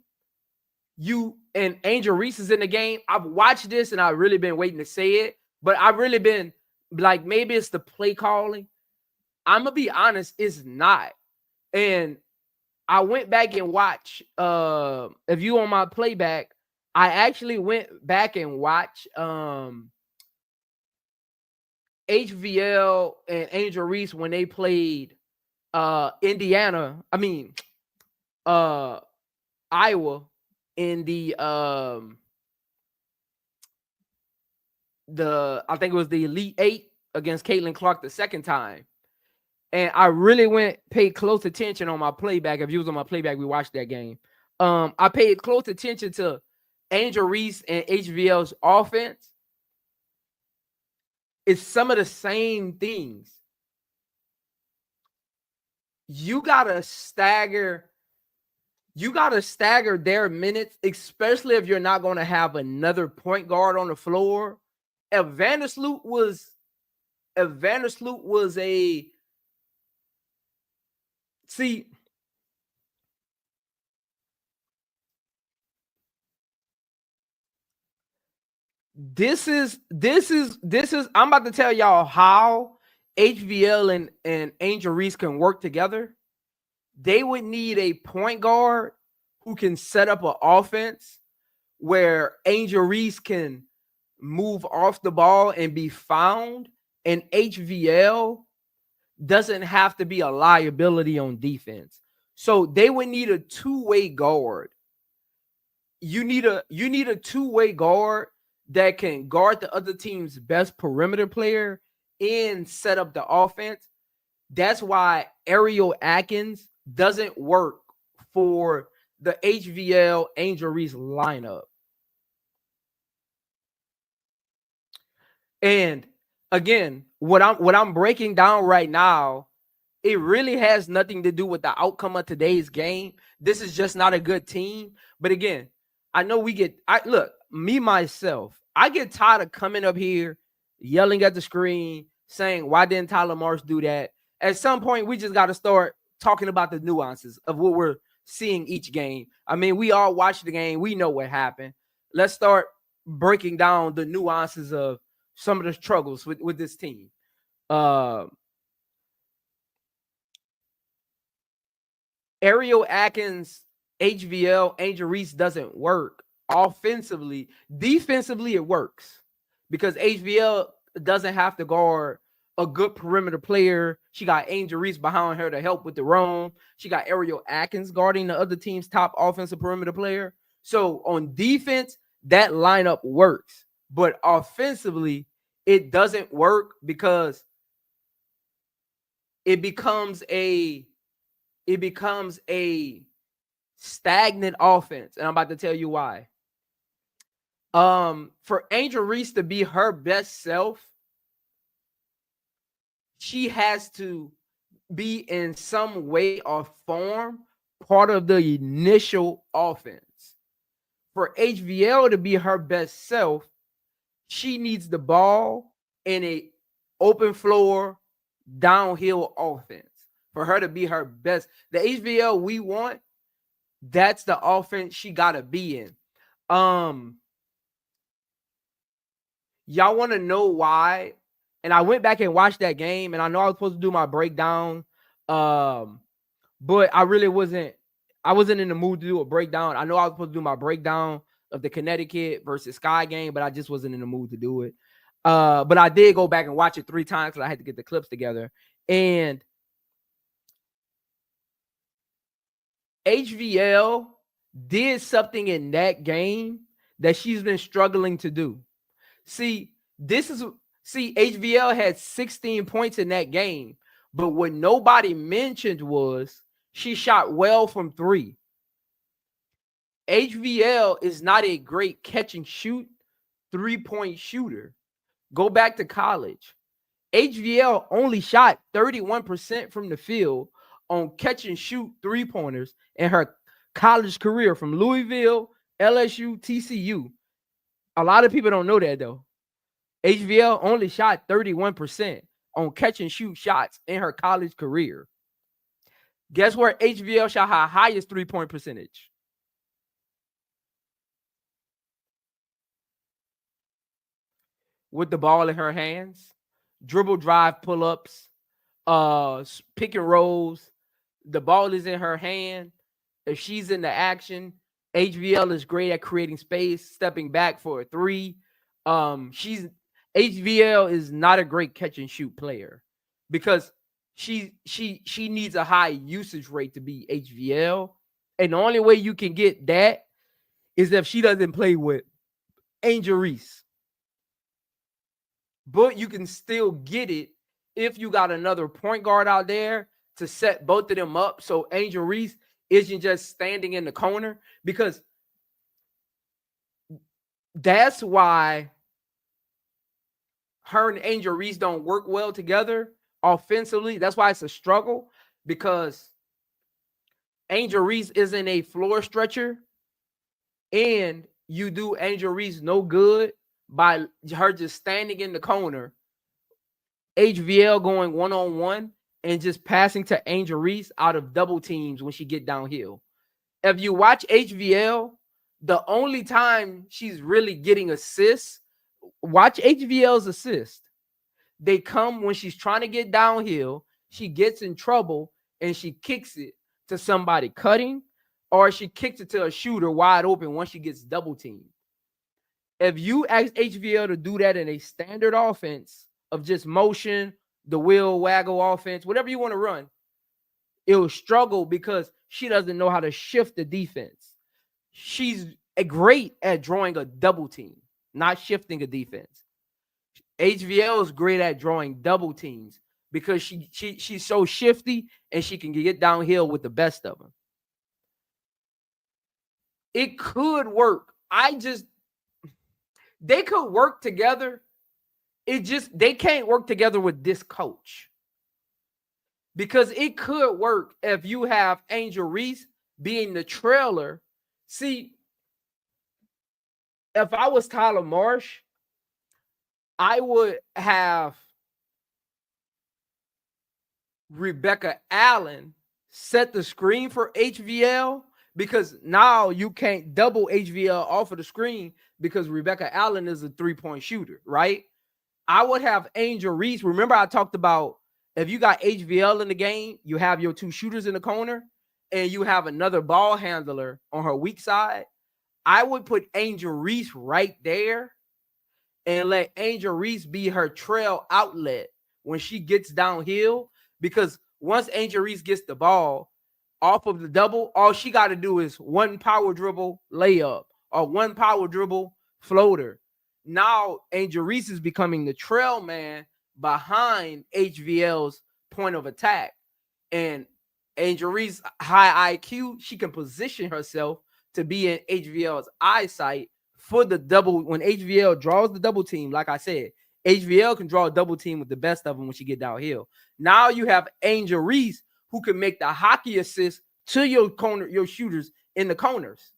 and Angel Reese is in the game. I've watched this and I've really been waiting to say it, but I've really been like, maybe it's the play calling. I'm gonna be honest, it's not. And I went back and watched. If you on my playback, I actually went back and watched HVL and Angel Reese when they played Iowa in the I think it was the Elite Eight against Caitlinclark the second time. And I really paid close attention on my playback. If you was on my playback, we watched that game. I paid close attention to Angel Reese and HVL's offense. It's some of the same things. You gotta stagger their minutes, especially if you're not going to have another point guard on the floor. If Vandersloot was a This is I'm about to tell y'all how HVL and Angel Reese can work together. They would need a point guard who can set up an offense where Angel Reese can move off the ball and be found, and HVL doesn't have to be a liability on defense. So they would need a two-way guard. You need a two-way guard that can guard the other team's best perimeter player and set up the offense. That's why Ariel Atkins doesn't work for the HVL Angel Reese lineup. And again, what I'm breaking down right now, it really has nothing to do with the outcome of today's game. This is just not a good team. But again, I know myself, I get tired of coming up here, yelling at the screen, saying, why didn't Tyler Marsh do that? at some point we just got to start talking about the nuances of what we're seeing each game. I mean, we all watch the game. We know what happened. Let's start breaking down the nuances of some of the struggles with this team. Ariel Atkins, HVL, Angel Reese doesn't work offensively. Defensively, it works because HVL doesn't have to guard a good perimeter player. She got Angel Reese behind her to help with the roam. She got Ariel Atkins guarding the other team's top offensive perimeter player. So on defense, that lineup works. But offensively, it doesn't work because it becomes a stagnant offense. And I'm about to tell you why. For Angel Reese to be her best self, she has to be in some way or form part of the initial offense. For HVL to be her best self, she needs the ball in a open floor downhill offense. For her to be her best, the HVL we want, that's the offense she got to be in. Y'all want to know why? And I went back and watched that game, and I know I was supposed to do my breakdown, but I really wasn't. I wasn't in the mood to do a breakdown. I know I was supposed to do my breakdown of the Connecticut versus Sky game, but I just wasn't in the mood to do it. But I did go back and watch it 3 times because I had to get the clips together. And HVL did something in that game that she's been struggling to do. See, HVL had 16 points in that game, but what nobody mentioned was she shot well from 3. HVL is not a great catch and shoot 3-point shooter. Go back to college. HVL only shot 31% from the field on catch and shoot 3-pointers in her college career from Louisville, LSU, TCU. A lot of people don't know that though. HVL only shot 31% on catch and shoot shots in her college career. Guess where HVL shot her highest 3-point percentage? With the ball in her hands, dribble, drive, pull-ups, pick and rolls. The ball is in her hand. If she's in the action, HVL is great at creating space, stepping back for a 3. HVL is not a great catch and shoot player because she needs a high usage rate to be HVL. And the only way you can get that is if she doesn't play with Angel Reese. But you can still get it if you got another point guard out there to set both of them up so Angel Reese isn't just standing in the corner, because that's why her and Angel Reese don't work well together offensively. That's why it's a struggle, because Angel Reese isn't a floor stretcher, and you do Angel Reese no good by her just standing in the corner, HVL going one-on-one and just passing to Angel Reese out of double teams when she get downhill. If you watch HVL, the only time she's really getting assists, watch HVL's assist. They come when she's trying to get downhill, she gets in trouble, and she kicks it to somebody cutting, or she kicks it to a shooter wide open once she gets double teamed. If you ask HVL to do that in a standard offense of just motion, the wheel waggle offense, whatever you want to run, it will struggle because she doesn't know how to shift the defense. She's great at drawing a double team, not shifting a defense. HVL is great at drawing double teams because she's so shifty and she can get downhill with the best of them. It could work. They could work together. They can't work together with this coach. Because it could work if you have Angel Reese being the trailer. See, if I was Tylermarsh, I would have Rebecca Allen set the screen for HVL, because now you can't double HVL off of the screen because Rebecca Allen is a 3-point shooter, right? I would have Angel Reese. Remember, I talked about if you got HVL in the game, you have your 2 shooters in the corner, and you have another ball handler on her weak side. I would put Angel Reese right there and let Angel Reese be her trail outlet when she gets downhill, because once Angel Reese gets the ball off of the double, all she got to do is 1 power dribble layup or 1 power dribble floater. Now Angel Reese is becoming the trail man behind HVL's point of attack. And Angel Reese, high IQ, she can position herself to be in HVL's eyesight for the double. When HVL draws the double team, like I said, HVL can draw a double team with the best of them when she get downhill. Now you have Angel Reese who can make the hockey assist to your corner, your shooters in the corners.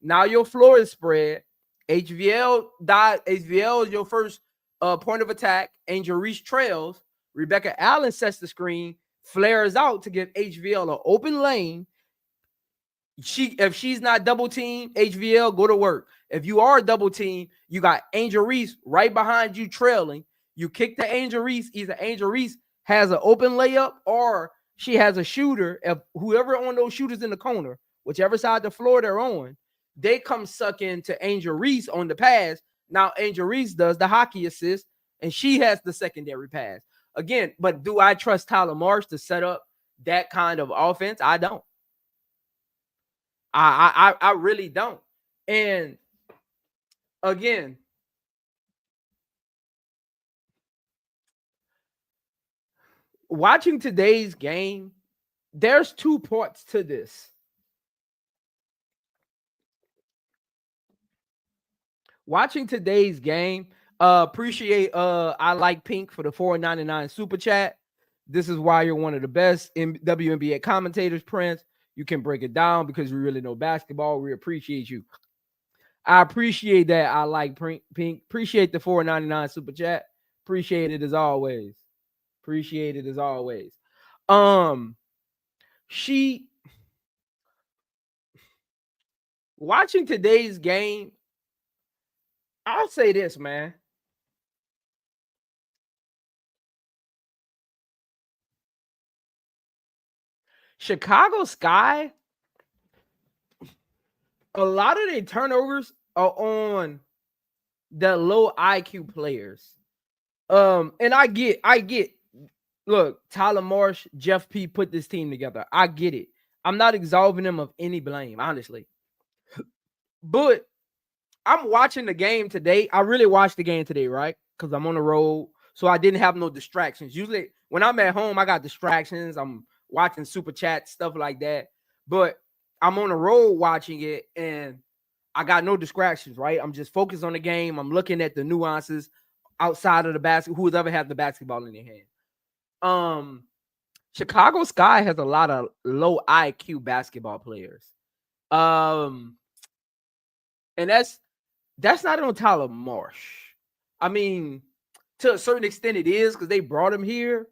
Now your floor is spread. HVL is your first point of attack. Angel Reese trails. Rebecca Allen sets the screen, flares out to give HVL an open lane. If she's not double teamed, HVL, go to work. If you are double teamed, you got Angel Reese right behind you trailing. You kick to Angel Reese. Either Angel Reese has an open layup or she has a shooter. If whoever on those shooters in the corner, whichever side of the floor they're on, they come suck into Angel Reese on the pass. Now Angel Reese does the hockey assist, and she has the secondary pass. Again, but do I trust Tylermarsh to set up that kind of offense? I don't. I really don't. And again, watching today's game, there's 2 parts to this. Watching today's game, appreciate I like Pink for the $4.99 super chat. This is why you're one of the best WNBA commentators, Prince. You can break it down because we really know basketball. We appreciate you. I appreciate that. I like Pink. Appreciate the $4.99 super chat. Appreciate it as always. Appreciate it as always. She watching today's game, I'll say this, man. Chicago Sky, a lot of their turnovers are on the low IQ players. And I get, look, Tylermarsh, Jeff P put this team together. I get it. I'm not absolving them of any blame, honestly. But I'm watching the game today. I really watched the game today, right? Because I'm on the road. So I didn't have no distractions. Usually when I'm at home, I got distractions. I'm watching super chat, stuff like that. But I'm on the road watching it, and I got no distractions, right? I'm just focused on the game. I'm looking at the nuances outside of the basket. Who's ever had the basketball in their hand? Chicago Sky has a lot of low IQ basketball players. And that's not on Tylermarsh. I mean, to a certain extent it is because they brought him here.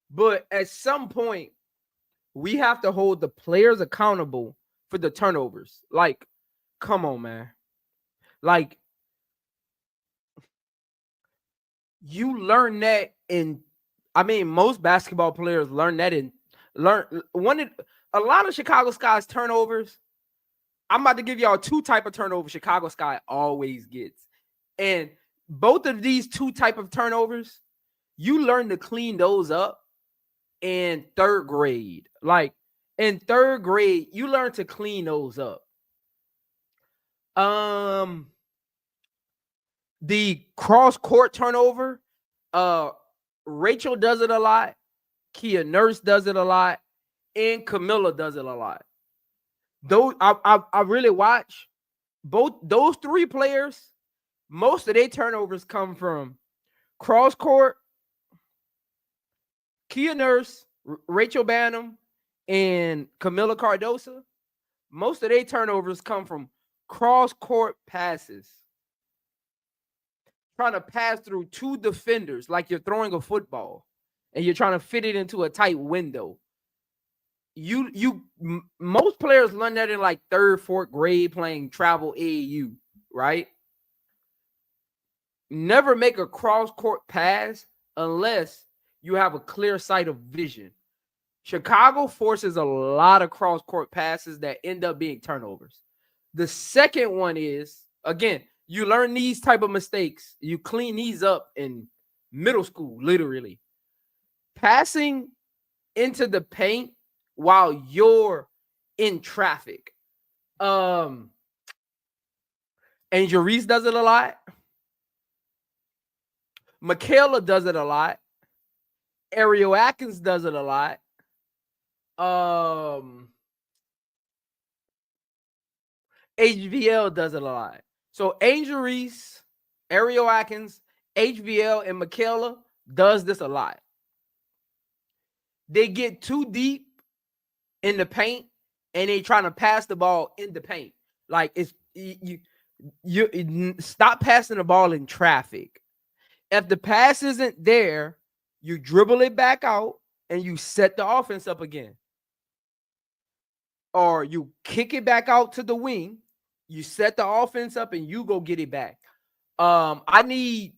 But at some point, we have to hold the players accountable for the turnovers. Like, come on, man. Like, you learn that most basketball players learn that a lot of Chicago Sky's turnovers. I'm about to give y'all 2 type of turnovers Chicago Sky always gets. And both of these 2 type of turnovers, you learn to clean those up in 3rd grade. Like, in 3rd grade, you learn to clean those up. The cross-court turnover, Rachel does it a lot, Kia Nurse does it a lot, and Camilla does it a lot. Those I really watch both those 3 players. Most of their turnovers come from cross court. Kia Nurse, Rachel Banham, and Kamillacardoso. Most of their turnovers come from cross court passes. Trying to pass through 2 defenders like you're throwing a football. and you're trying to fit it into a tight window. Most players learn that in like 3rd, 4th grade playing travel AAU, right? Never make a cross-court pass unless you have a clear sight of vision. Chicago forces a lot of cross-court passes that end up being turnovers. The second one is, again, you learn these type of mistakes. You clean these up in middle school, literally. Passing into the paint while you're in traffic. Angel Reese does it a lot. Michaela does it a lot. Ariel Atkins does it a lot. HVL does it a lot. So Angel Reese, Ariel Atkins, HVL, and Michaela does this a lot. They get too deep in the paint and they trying to pass the ball in the paint. Like, it's you stop passing the ball in traffic. If the pass isn't there, you dribble it back out and you set the offense up again. Or you kick it back out to the wing, you set the offense up and you go get it back. I need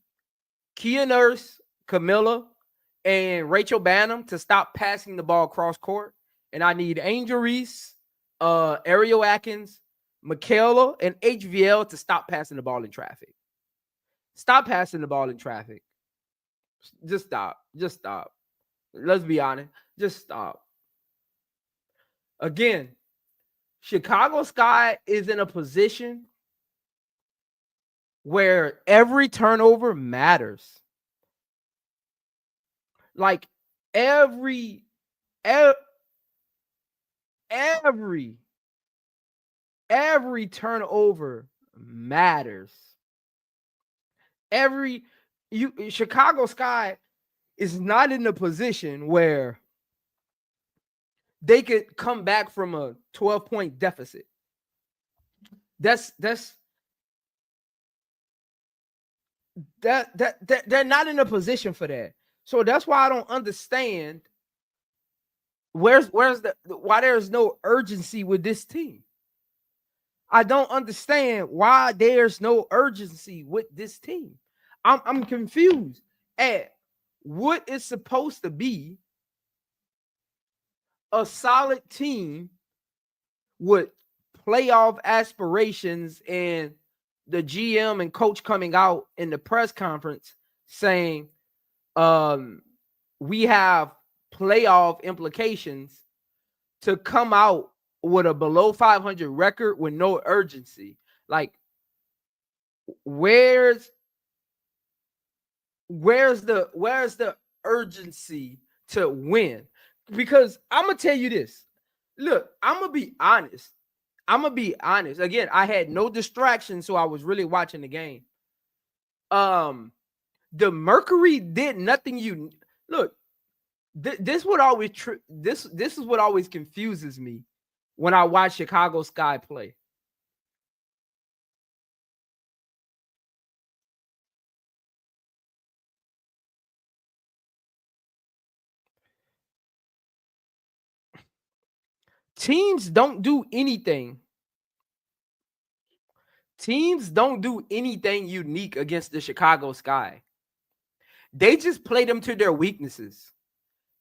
Kia Nurse, Camilla, and Rachel Bannum to stop passing the ball cross court. And I need Angel Reese, Ariel Atkins, Michaela, and HVL to stop passing the ball in traffic. Stop passing the ball in traffic. Just stop. Just stop. Let's be honest. Just stop. Again, Chicago Sky is in a position where every turnover matters. Like every turnover matters. Chicago Sky is not in a position where they could come back from a 12-point deficit. They're not in a position for that. So that's why I don't understand why there's no urgency with this team. I don't understand why there's no urgency with this team. I'm confused at what is supposed to be a solid team with playoff aspirations, and the GM and coach coming out in the press conference saying we have playoff implications, to come out with a below 500 record with no urgency. Like, where's the urgency to win? Because I'm gonna tell you this. Look, I'm gonna be honest. Again, I had no distractions, so I was really watching the game. The Mercury did nothing. Look, this is what always confuses me when I watch Chicago Sky play. Teams don't do anything. Teams don't do anything unique against the Chicago Sky. They just play them to their weaknesses.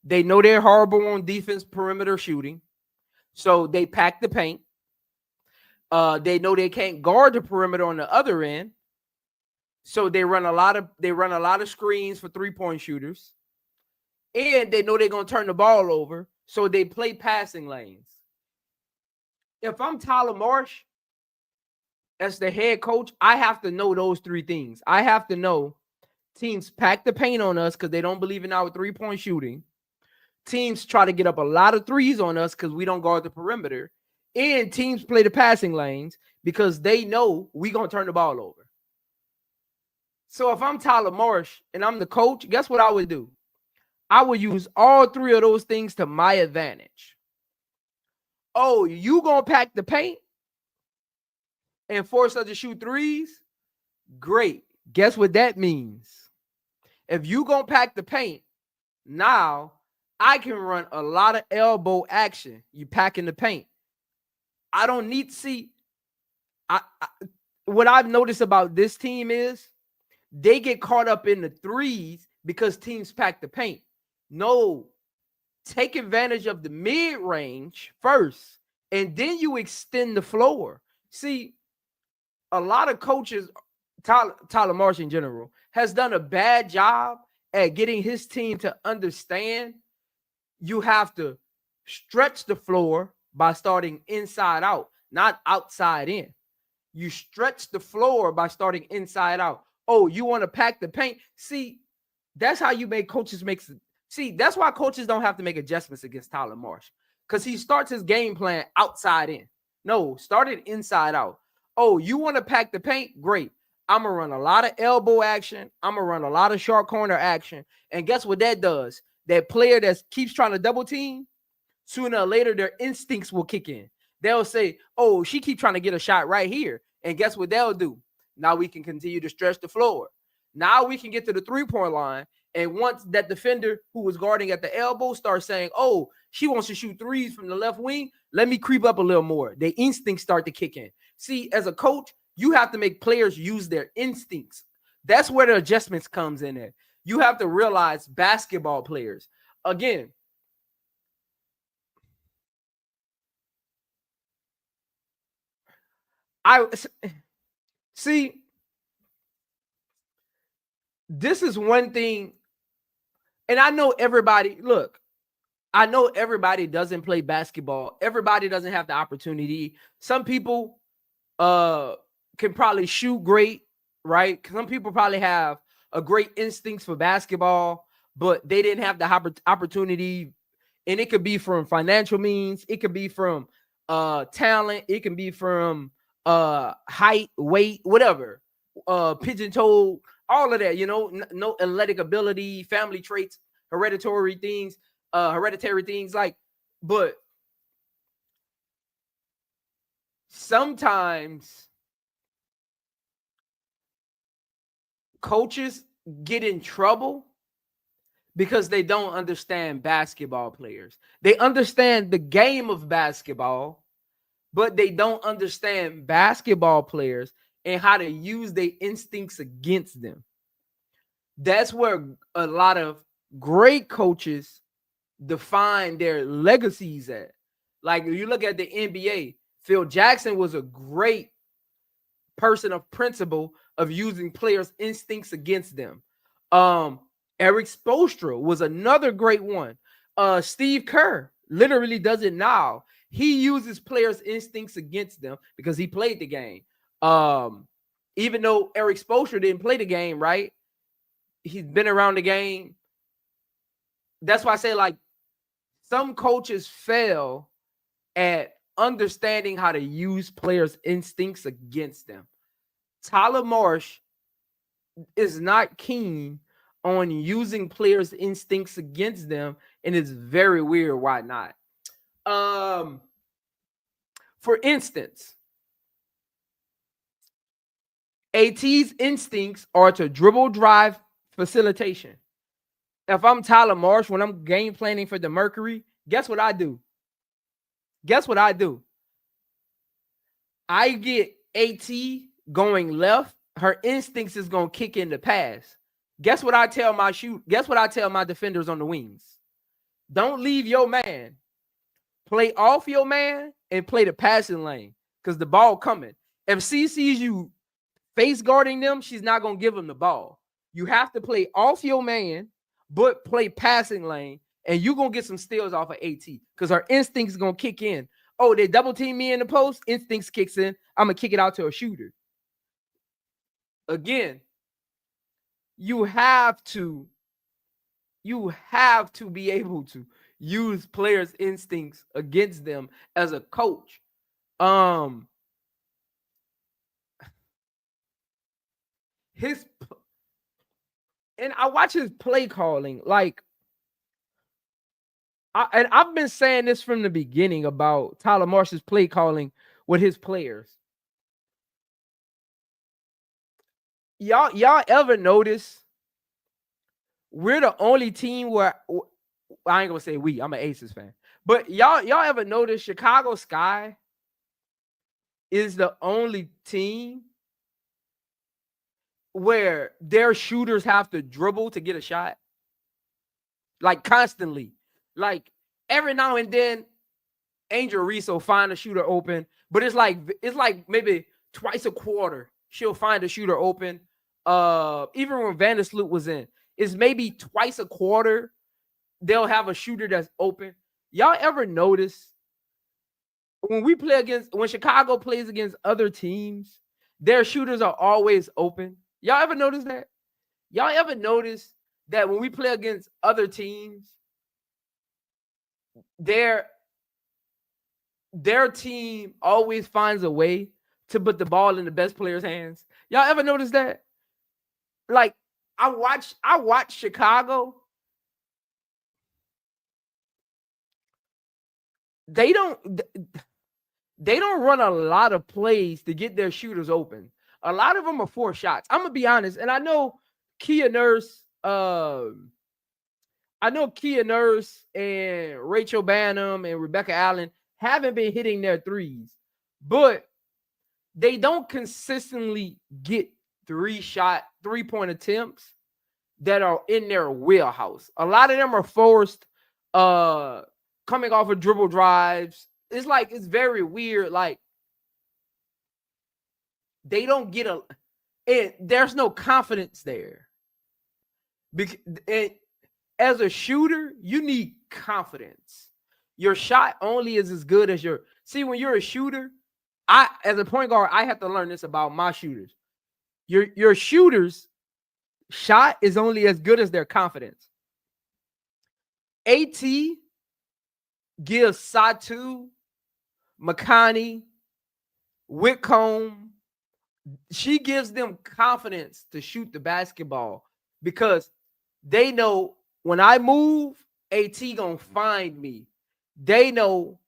They know they're horrible on defense, perimeter shooting, so they pack the paint. They know they can't guard the perimeter on the other end, so they run a lot of screens for 3-point shooters, and they know they're gonna turn the ball over, so they play passing lanes. If I'm Tyler Marsh as the head coach, I have to know those 3 things. I have to know teams pack the paint on us because they don't believe in our 3-point shooting. Teams try to get up a lot of threes on us because we don't guard the perimeter. And teams play the passing lanes because they know we're going to turn the ball over. So if I'm Tyler Marsh and I'm the coach, guess what I would do? I would use all 3 of those things to my advantage. Oh, you going to pack the paint and force us to shoot threes? Great. Guess what that means? If you going to pack the paint Now I can run a lot of elbow action. You pack in the paint. I don't need to see. What I've noticed about this team is they get caught up in the threes because teams pack the paint. No, take advantage of the mid range first, and then you extend the floor. See, a lot of coaches, Tylermarsh in general, has done a bad job at getting his team to understand you have to stretch the floor by starting inside out, not outside in. You stretch the floor by starting inside out. Oh, you want to pack the paint? See, that's how you make coaches make. See, that's why coaches don't have to make adjustments against Tylermarsh, because he starts his game plan outside in. No, started inside out. Oh, you want to pack the paint? Great. I'm going to run a lot of elbow action. I'm going to run a lot of short corner action. And guess what that does? That player that keeps trying to double team, sooner or later, their instincts will kick in. They'll say, oh, she keep trying to get a shot right here. And guess what they'll do? Now we can continue to stretch the floor. Now we can get to the three-point line. And once that defender who was guarding at the elbow starts saying, oh, she wants to shoot threes from the left wing, let me creep up a little more. Their instincts start to kick in. See, as a coach, you have to make players use their instincts. That's where the adjustments comes in at. You have to realize basketball players, again, I see, this is one thing, and I know everybody, look, I know everybody doesn't play basketball. Everybody doesn't have the opportunity. Some people can probably shoot great, right? Some people probably have a great instincts for basketball, but they didn't have the opportunity. And it could be from financial means, it could be from talent, it can be from height, weight, whatever, pigeon toe, all of that, you know, no athletic ability, family traits, hereditary things, like, but sometimes coaches get in trouble because they don't understand basketball players. They understand the game of basketball, but they don't understand basketball players and how to use their instincts against them. That's where a lot of great coaches define their legacies at. Like, if you look at the NBA, Phil Jackson was a great person of principle of using players' instincts against them. Eric Spoelstra was another great one. Steve Kerr literally does it now. He uses players' instincts against them because he played the game. Even though Eric Spoelstra didn't play the game, right? He's been around the game. That's why I say, like, some coaches fail at understanding how to use players' instincts against them. Tylermarsh is not keen on using players' instincts against them, and it's very weird why not. For instance, AT's instincts are to dribble, drive, facilitation. If I'm Tylermarsh, when I'm game planning for the Mercury, guess what I do? I get AT going left. Her instincts is going to kick in the pass. Guess what I tell my defenders on the wings? Don't leave your man. Play off your man and play the passing lane, because the ball coming. If she sees you face guarding them, she's not going to give them the ball. You have to play off your man, but play passing lane, and you're going to get some steals off of AT, because her instincts is going to kick in. Oh, they double team me in the post, instincts kicks in. I'm going to kick it out to a shooter. Again, you have to be able to use players' instincts against them as a coach. And I watch his play calling. Like, I've been saying this from the beginning about Tylermarsh's play calling with his players. Y'all ever notice we're the only team where I ain't gonna say we. I'm an Aces fan, but y'all ever notice Chicago Sky is the only team where their shooters have to dribble to get a shot, like constantly, like every now and then. Angel Reese will find a shooter open, but it's like maybe twice a quarter she'll find a shooter open. Even when Vandersloot was in, it's maybe twice a quarter they'll have a shooter that's open. Y'all ever notice when Chicago plays against other teams, their shooters are always open? Y'all ever notice that? Y'all ever notice that when we play against other teams, their team always finds a way to put the ball in the best player's hands? Y'all ever notice that? Like, I watch Chicago. They don't run a lot of plays to get their shooters open. A lot of them are 4 shots. I'm gonna be honest, and I know Kia Nurse, and Rachel Bannum and Rebecca Allen haven't been hitting their threes, but they don't consistently get 3-point attempts that are in their wheelhouse. A lot of them are forced, coming off of dribble drives. It's very weird. Like, they don't get there's no confidence there. As a shooter, you need confidence. Your shot only is as good as when you're a shooter, as a point guard, I have to learn this about my shooters. Your shooters' shot is only as good as their confidence. AT gives Satu, Makani, Whitcomb, she gives them confidence to shoot the basketball because they know when I move, AT gonna find me. They know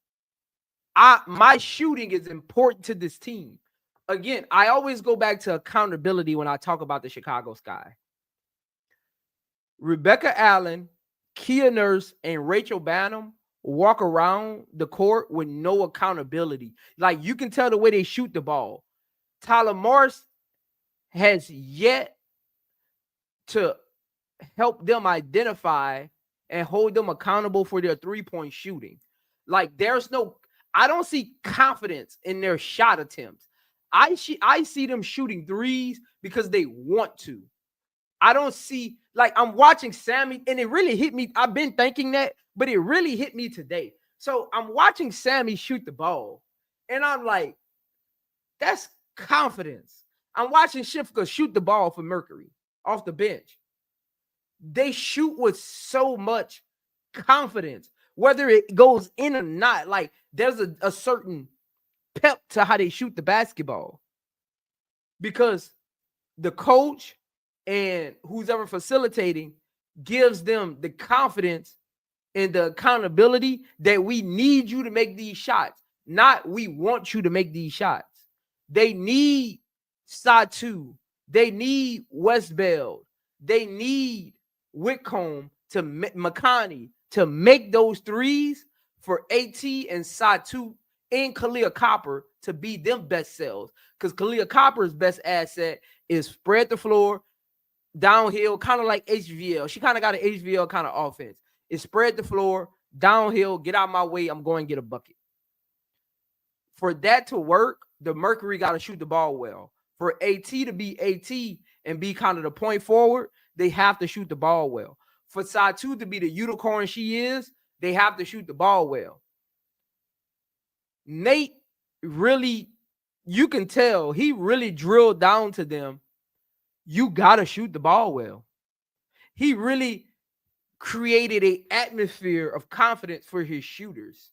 my shooting is important to this team. Again, I always go back to accountability when I talk about the Chicago Sky. Rebecca Allen, Kia Nurse, and Rachel Bannum walk around the court with no accountability. Like, you can tell the way they shoot the ball. Tylermarsh has yet to help them identify and hold them accountable for their 3-point shooting. Like, I don't see confidence in their shot attempts. I see them shooting threes because they want to. I don't see, like, I'm watching Sammy, and it really hit me. I've been thinking that, but it really hit me today. So I'm watching Sammy shoot the ball, and I'm like, that's confidence. I'm watching Shifka shoot the ball for Mercury off the bench. They shoot with so much confidence, whether it goes in or not. Like, there's a certain pep to how they shoot the basketball because the coach and who's ever facilitating gives them the confidence and the accountability that we need you to make these shots, not we want you to make these shots. They need Satu. They need Westbeld. They need Whitcomb to Makani to make those threes for AT and Satu and Kalia Copper to be them best selves. Because Kalia Copper's best asset is spread the floor, downhill, kind of like HVL. She kind of got an HVL kind of offense. It's spread the floor, downhill, get out of my way, I'm going to get a bucket. For that to work, the Mercury got to shoot the ball well. For AT to be AT and be kind of the point forward, they have to shoot the ball well. For Satu to be the unicorn she is, they have to shoot the ball well. Nate really, you can tell, he really drilled down to them, you got to shoot the ball well. He really created an atmosphere of confidence for his shooters.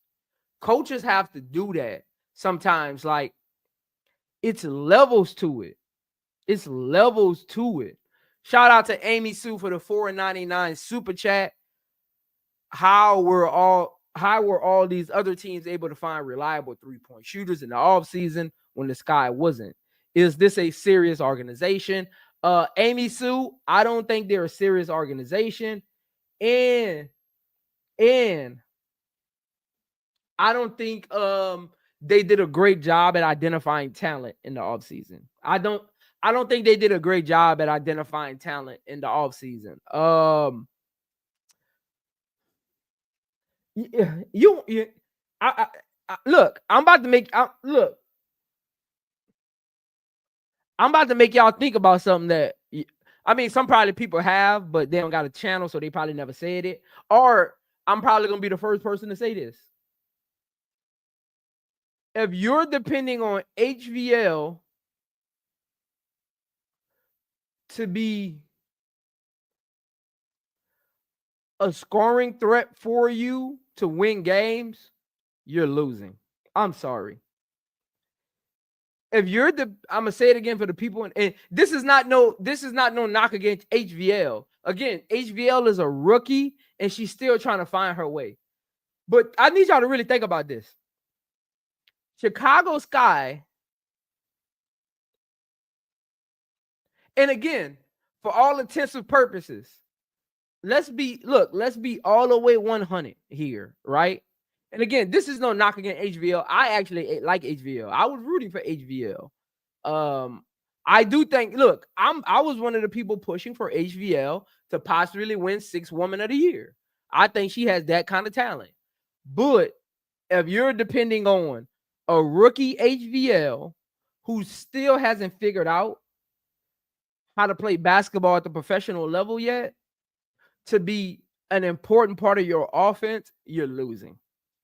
Coaches have to do that sometimes. Like, it's levels to it. It's levels to it. Shout out to Amy Sue for the $4.99 super chat. How were all these other teams able to find reliable 3-point shooters in the offseason when the Sky wasn't? Is this a serious organization? Amy Sue, I don't think they're a serious organization. And I don't think they did a great job at identifying talent in the offseason. I don't think they did a great job at identifying talent in the offseason. Look, I'm about to make y'all think about something that some probably people have, but they don't got a channel, so they probably never said it. Or I'm probably gonna be the first person to say this. If you're depending on HVL to be a scoring threat for you to win games, you're losing. I'm sorry. If you're I'm gonna say it again for the people, and this is not no knock against HVL. Again, HVL is a rookie, and she's still trying to find her way. But I need y'all to really think about this. Chicago Sky, and again, for all intents and purposes, let's be all the way 100 here, right? And again, this is no knock against HVL. I actually like HVL. I was rooting for HVL. I do think, I was one of the people pushing for HVL to possibly win 6 Woman of the Year. I think she has that kind of talent. But if you're depending on a rookie HVL who still hasn't figured out how to play basketball at the professional level yet to be an important part of your offense, you're losing.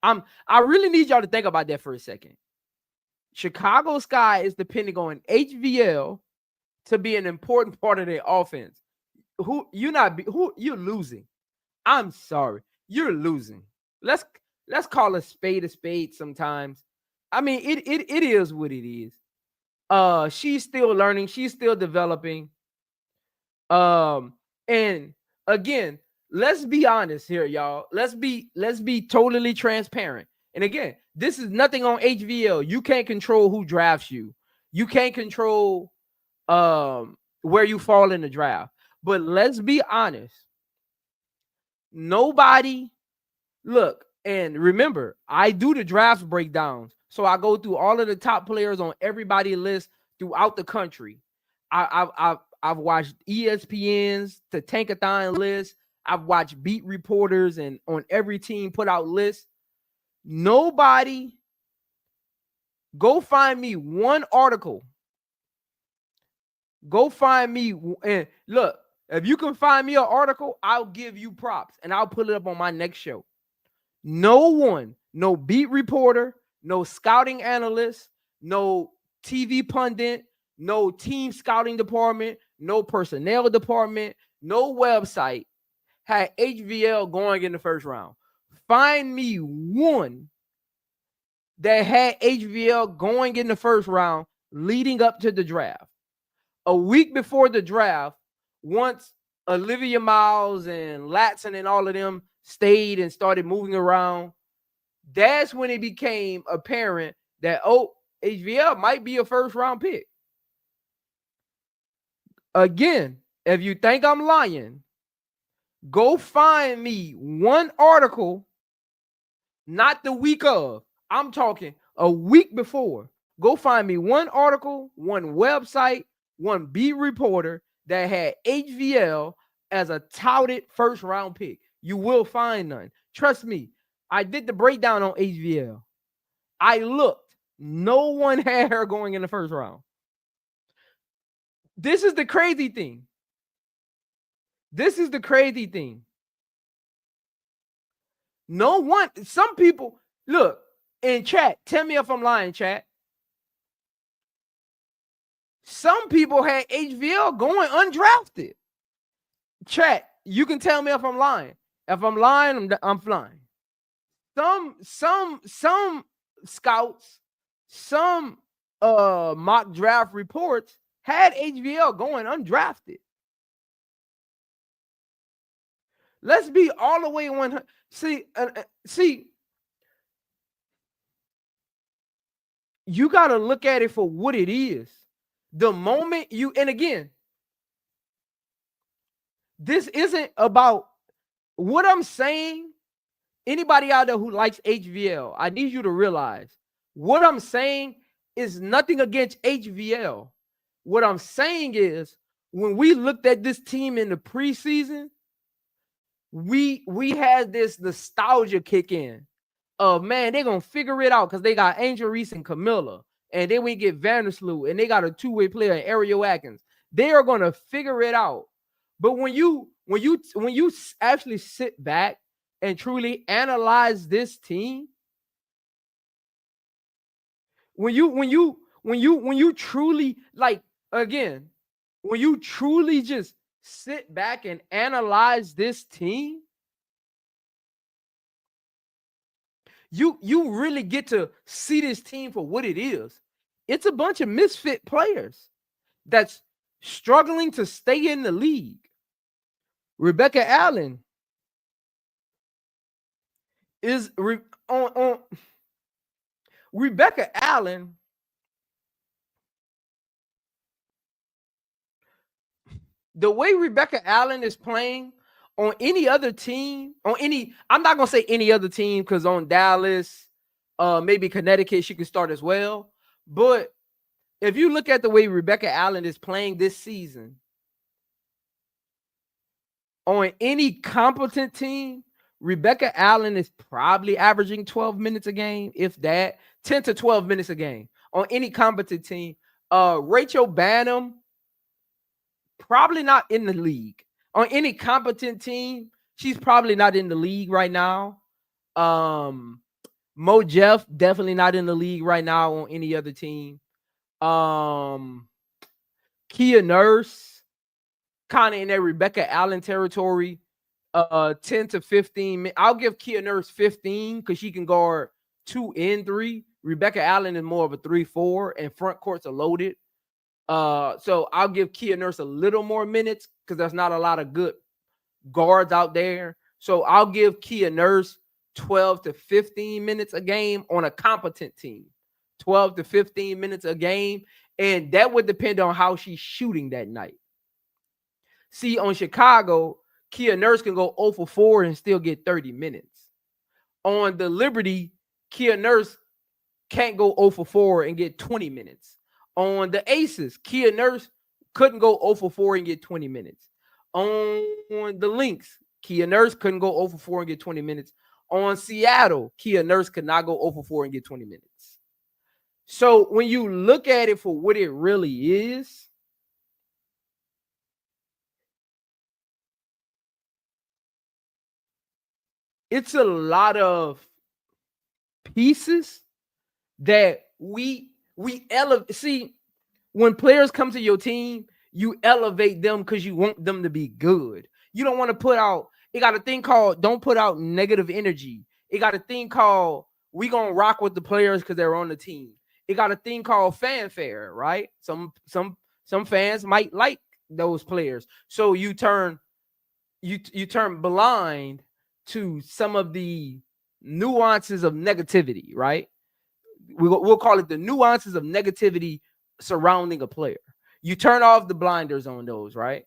I really need y'all to think about that for a second. Chicago Sky is depending on HVL to be an important part of their offense. You're losing. I'm sorry. You're losing. Let's call a spade sometimes. I mean, it is what it is. She's still learning, she's still developing. And again, let's be honest here, y'all. Let's be totally transparent. And again, this is nothing on HVL. You can't control who drafts you. You can't control where you fall in the draft. But let's be honest. Nobody, and remember, I do the draft breakdowns. So I go through all of the top players on everybody's list throughout the country. I've watched ESPN's to Tankathon list. I've watched beat reporters and on every team put out lists. Nobody, go find me one article. Go find me, and look, if you can find me an article, I'll give you props and I'll put it up on my next show. No one, no beat reporter, no scouting analyst, no TV pundit, no team scouting department, no personnel department, no website had HVL going in the first round. Find me one that had HVL going in the first round leading up to the draft. A week before the draft, once Olivia Miles and Latson and all of them stayed and started moving around, that's when it became apparent that, HVL might be a first round pick. Again, if you think I'm lying, go find me one article, not the week of. I'm talking a week before. Go find me one article, one website, one beat reporter that had HVL as a touted first round pick. You will find none. Trust me. I did the breakdown on HVL. I looked. No one had her going in the first round. This is the crazy thing. No one, some people, look, in chat, tell me if I'm lying, chat. Some people had HVL going undrafted. Chat, you can tell me if I'm lying. If I'm lying, I'm flying. Some scouts, some mock draft reports had HVL going undrafted. Let's be all the way 100. See, you got to look at it for what it is. The moment you, and again, This isn't about what I'm saying. Anybody out there who likes HVL, I need you to realize what I'm saying is nothing against HVL. What I'm saying is when we looked at this team in the preseason, we had this nostalgia kick in of, man, they're gonna figure it out because they got Angel Reese and Camilla, and then we get Vandersloot, and they got a two-way player, Ariel Atkins. They are gonna figure it out. But when you actually sit back and truly analyze this team, when you truly, like, again, when you truly just sit back and analyze this team, you really get to see this team for what it is. It's a bunch of misfit players that's struggling to stay in the league. Rebecca Allen is on Rebecca Allen. The way Rebecca Allen is playing on any other team, I'm not gonna say any other team because on Dallas, maybe Connecticut, she could start as well. But if you look at the way Rebecca Allen is playing this season, on any competent team, Rebecca Allen is probably averaging 12 minutes a game, if that, 10 to 12 minutes a game on any competent team. Rachel Banham, probably not in the league. On any competent team, she's probably not in the league right now. Mo Jeff, definitely not in the league right now on any other team. Kia Nurse, kind of in that Rebecca Allen territory, 10 to 15. I'll give Kia Nurse 15 because she can guard 2 and 3. Rebecca Allen is more of a 3-4, and front courts are loaded. So I'll give Kia Nurse a little more minutes because there's not a lot of good guards out there. So I'll give Kia Nurse 12 to 15 minutes a game on a competent team. 12 to 15 minutes a game. And that would depend on how she's shooting that night. See, on Chicago, Kia Nurse can go 0 for 4 and still get 30 minutes. On the Liberty, Kia Nurse can't go 0 for 4 and get 20 minutes. On the Aces, Kia Nurse couldn't go 0 for 4 and get 20 minutes. On the Lynx, Kia Nurse couldn't go 0 for 4 and get 20 minutes. On Seattle, Kia Nurse could not go 0 for 4 and get 20 minutes. So when you look at it for what it really is, it's a lot of pieces that we elevate. See, when players come to your team, you elevate them because you want them to be good. You don't want to put out, it got a thing called don't put out negative energy. It got a thing called we gonna rock with the players because they're on the team. It got a thing called fanfare, right? Some fans might like those players. So you turn blind to some of the nuances of negativity, right? We'll call it the nuances of negativity surrounding a player. You turn off the blinders on those, right?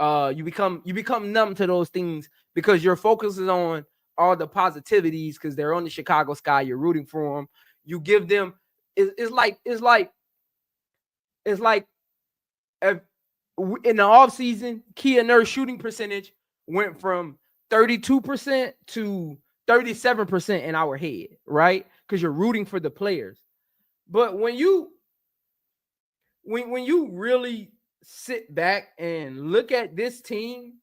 You become numb to those things because your focus is on all the positivities because they're on the Chicago Sky. You're rooting for them. You give them. It's like if in the offseason, Kia Nurse shooting percentage went from 32% to 37% in our head, right? Because you're rooting for the players. But when you really sit back and look at this team,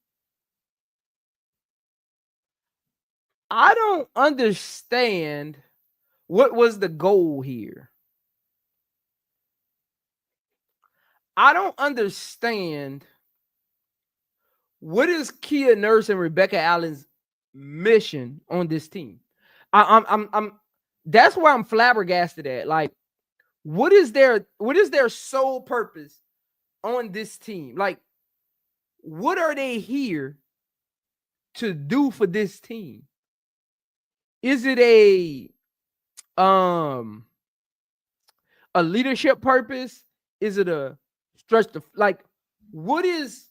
I don't understand what was the goal here. I don't understand what is Kia Nurse and Rebecca Allen's mission on this team. I'm that's why I'm flabbergasted at. Like, what is their sole purpose on this team? Like, what are they here to do for this team? Is it a leadership purpose? Is it a stretch the, like, what is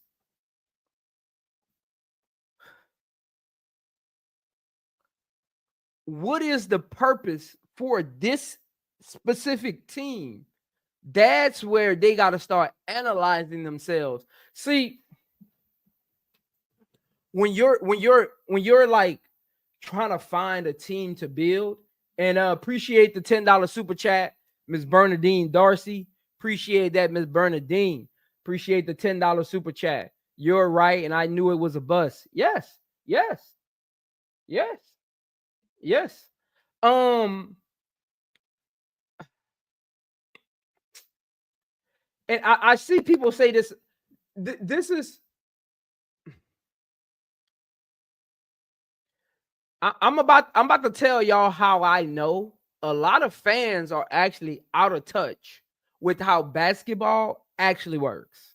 what is the purpose for this specific team? That's where they got to start analyzing themselves. See, when you're like trying to find a team to build, and appreciate the $10 super chat, Miss Bernadine Darcy. Appreciate that, Miss Bernadine. Appreciate the $10 super chat. You're right, and I knew it was a bust. Yes, yes, yes, yes. And I see people say this. This is I'm about to tell y'all how I know a lot of fans are actually out of touch with how basketball actually works.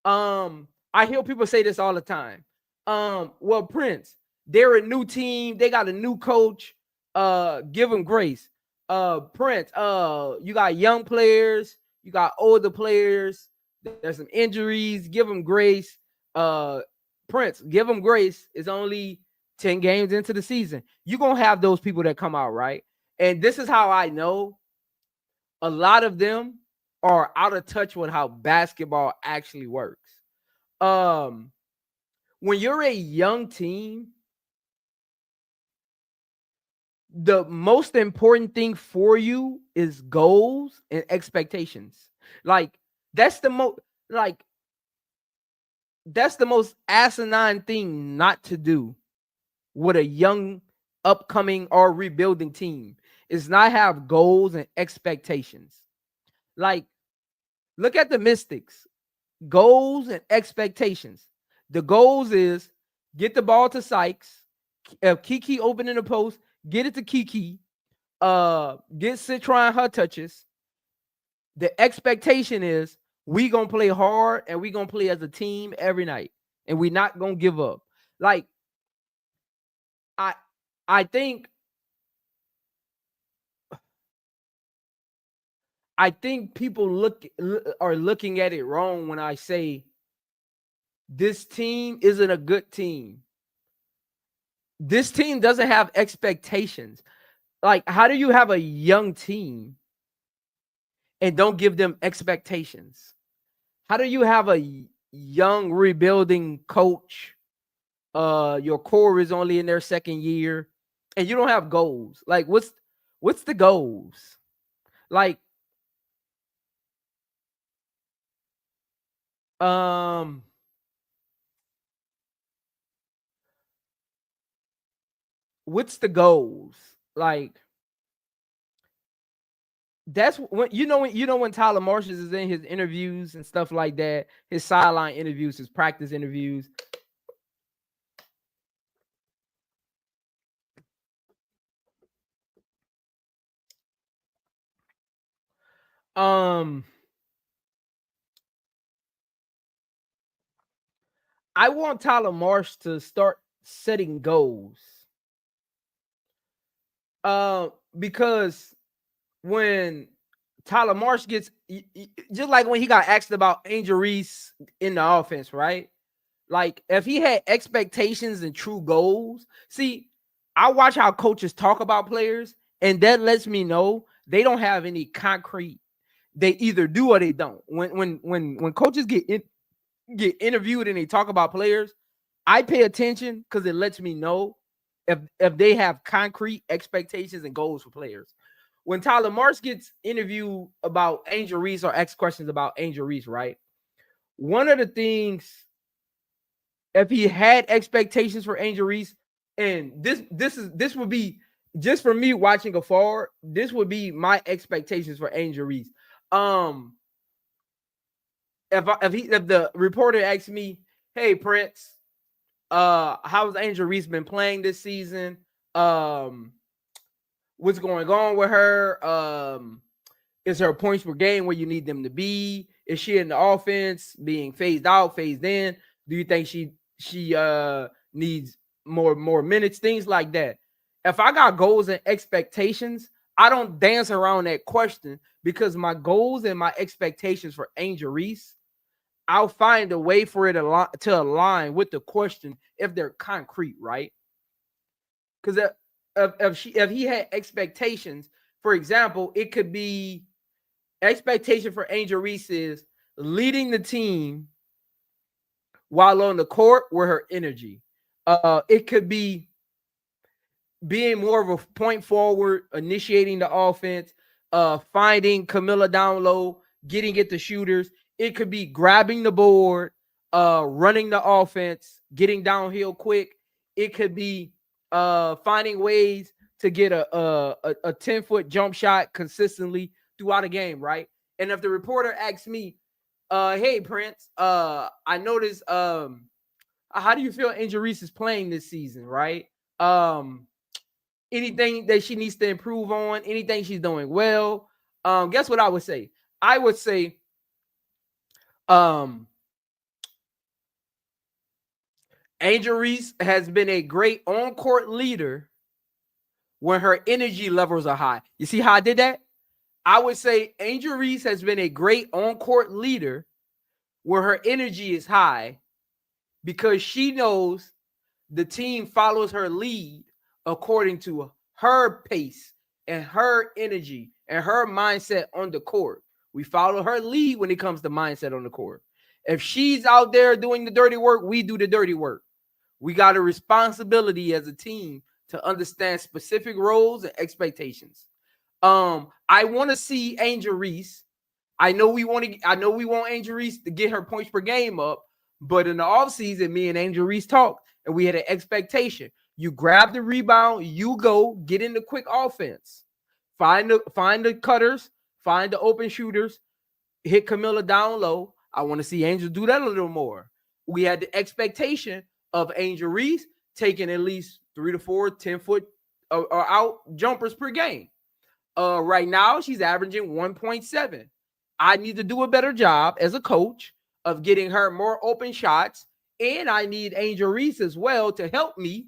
I hear people say this all the time. Well, Prince, they're a new team, they got a new coach. Give them grace. Prince, you got young players, you got older players, there's some injuries, give them grace. Prince, give them grace. It's only 10 games into the season. You're gonna have those people that come out, right? And this is how I know a lot of them are out of touch with how basketball actually works. When you're a young team, the most important thing for you is goals and expectations. Like that's the most that's the most asinine thing not to do with a young upcoming or rebuilding team is not have goals and expectations. Like look at the Mystics. Goals and expectations. The goals is get the ball to Sykes, Kiki open in the post, get it to Kiki, get Citron her touches. The expectation is we gonna play hard and we gonna play as a team every night, and we not gonna give up. Like I think people are looking at it wrong when I say this team isn't a good team. This team doesn't have expectations. Like, how do you have a young team and don't give them expectations? How do you have a young rebuilding coach? Your core is only in their second year, and you don't have goals. Like, what's the goals? Like, what's the goals? Like, that's when when Tyler Marsh is in his interviews and stuff like that, his sideline interviews, his practice interviews. I want Tyler Marsh to start setting goals. Because when Tyler Marsh gets, just like when he got asked about Angel Reese in the offense, right? Like if he had expectations and true goals, see, I watch how coaches talk about players, and that lets me know they don't have any concrete. They either do or they don't. When coaches get interviewed and they talk about players, I pay attention because it lets me know if they have concrete expectations and goals for players. When Tyler Marsh gets interviewed about Angel Reese or asked questions about Angel Reese, right? One of the things, if he had expectations for Angel Reese, and this would be just for me watching afar, this would be my expectations for Angel Reese. If the reporter asks me, "Hey Prince, how's Angel Reese been playing this season? What's going on with her? Is her points per game where you need them to be? Is she in the offense being phased out, phased in? Do you think she needs more minutes? Things like that." If I got goals and expectations, I don't dance around that question, because my goals and my expectations for Angel Reese, I'll find a way for it to align with the question if they're concrete, right? Because if he had expectations, for example, it could be expectation for Angel Reese is leading the team while on the court with her energy. It could be being more of a point forward, initiating the offense, finding Camilla down low, getting at the shooters. It could be grabbing the board, running the offense, getting downhill quick. It could be finding ways to get a 10-foot jump shot consistently throughout a game, right? And if the reporter asks me, hey Prince, I noticed how do you feel Angel Reese is playing this season, right? Anything that she needs to improve on, anything she's doing well. Guess what I would say? I would say Angel Reese has been a great on-court leader when her energy levels are high. You see how I did that? I would say Angel Reese has been a great on-court leader where her energy is high because she knows the team follows her lead according to her pace and her energy and her mindset on the court. We follow her lead when it comes to mindset on the court. If she's out there doing the dirty work, we do the dirty work. We got a responsibility as a team to understand specific roles and expectations. I want to see Angel Reese. I know we want Angel Reese to get her points per game up, but in the offseason, me and Angel Reese talked, and we had an expectation. You grab the rebound, you go get in the quick offense. Find the cutters, find the open shooters, hit Camilla down low. I want to see Angel do that a little more. We had the expectation of Angel Reese taking at least 3 to 4 10-foot or out jumpers per game. Right now, she's averaging 1.7. I need to do a better job as a coach of getting her more open shots, and I need Angel Reese as well to help me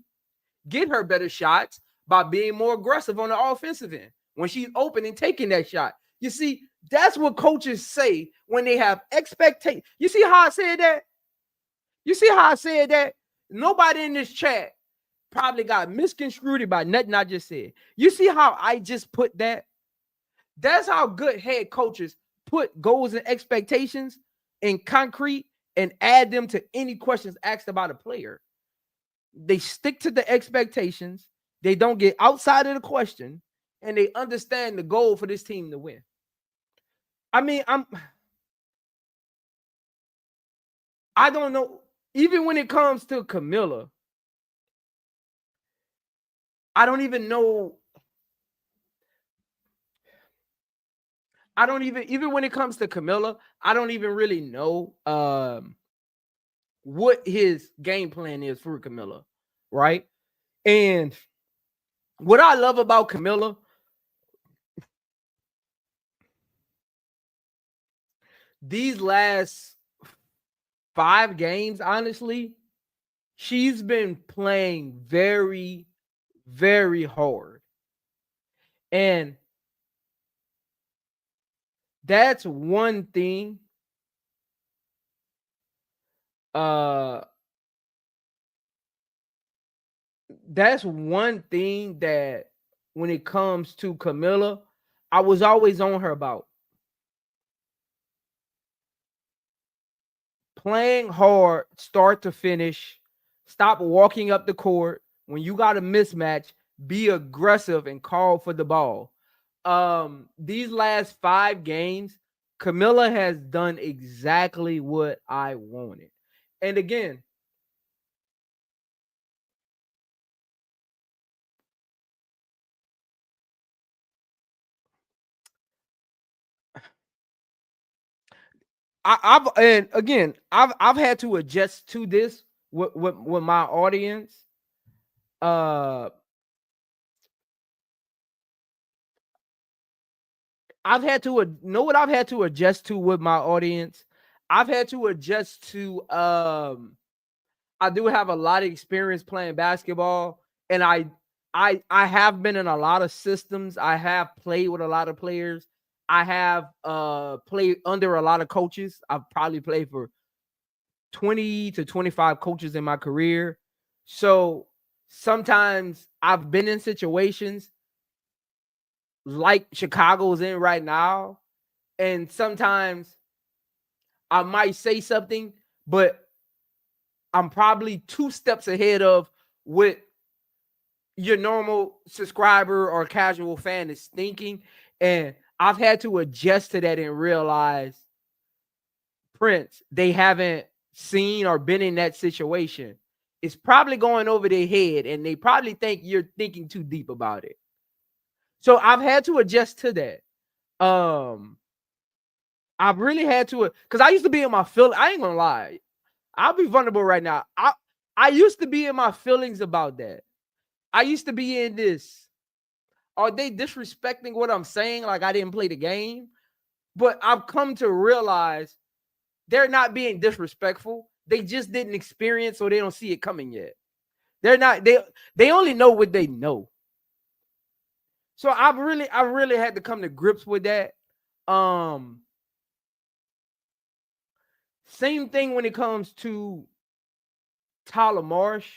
get her better shots by being more aggressive on the offensive end when she's open and taking that shot. You see, that's what coaches say when they have expectations. You see how I said that? You see how I said that? Nobody in this chat probably got misconstrued by nothing I just said. You see how I just put that? That's how good head coaches put goals and expectations in concrete and add them to any questions asked about a player. They stick to the expectations. They don't get outside of the question, and they understand the goal for this team to win. I mean, I don't know. Even when it comes to Camilla, I don't even know. Even when it comes to Camilla, I don't even really know what his game plan is for Camilla, right? And what I love about Camilla, these last 5 games, honestly, she's been playing very, very hard. And that's one thing. That's one thing that when it comes to Camilla, I was always on her about. Playing hard, start to finish. Stop walking up the court. When you got a mismatch, be aggressive and call for the ball. These last 5 games, Camilla has done exactly what I wanted. And again, I've had to adjust to this with my audience. I've had to know what I've had to adjust to with my audience. I've had to adjust to I do have a lot of experience playing basketball, and I have been in a lot of systems. I have played with a lot of players. I have played under a lot of coaches. I've probably played for 20 to 25 coaches in my career. So sometimes I've been in situations like Chicago's in right now, and sometimes I might say something, but I'm probably 2 steps ahead of what your normal subscriber or casual fan is thinking. And I've had to adjust to that and realize, Prince, they haven't seen or been in that situation. It's probably going over their head, and they probably think you're thinking too deep about it. So I've had to adjust to that. I've really had to, because I used to be in my feelings. I ain't gonna lie. I'll be vulnerable right now. I used to be in my feelings about that. I used to be in this. Are they disrespecting what I'm saying? Like I didn't play the game? But I've come to realize they're not being disrespectful. They just didn't experience, or they don't see it coming yet. They're not, they only know what they know. So I really had to come to grips with that. Same thing when it comes to Tylermarsh.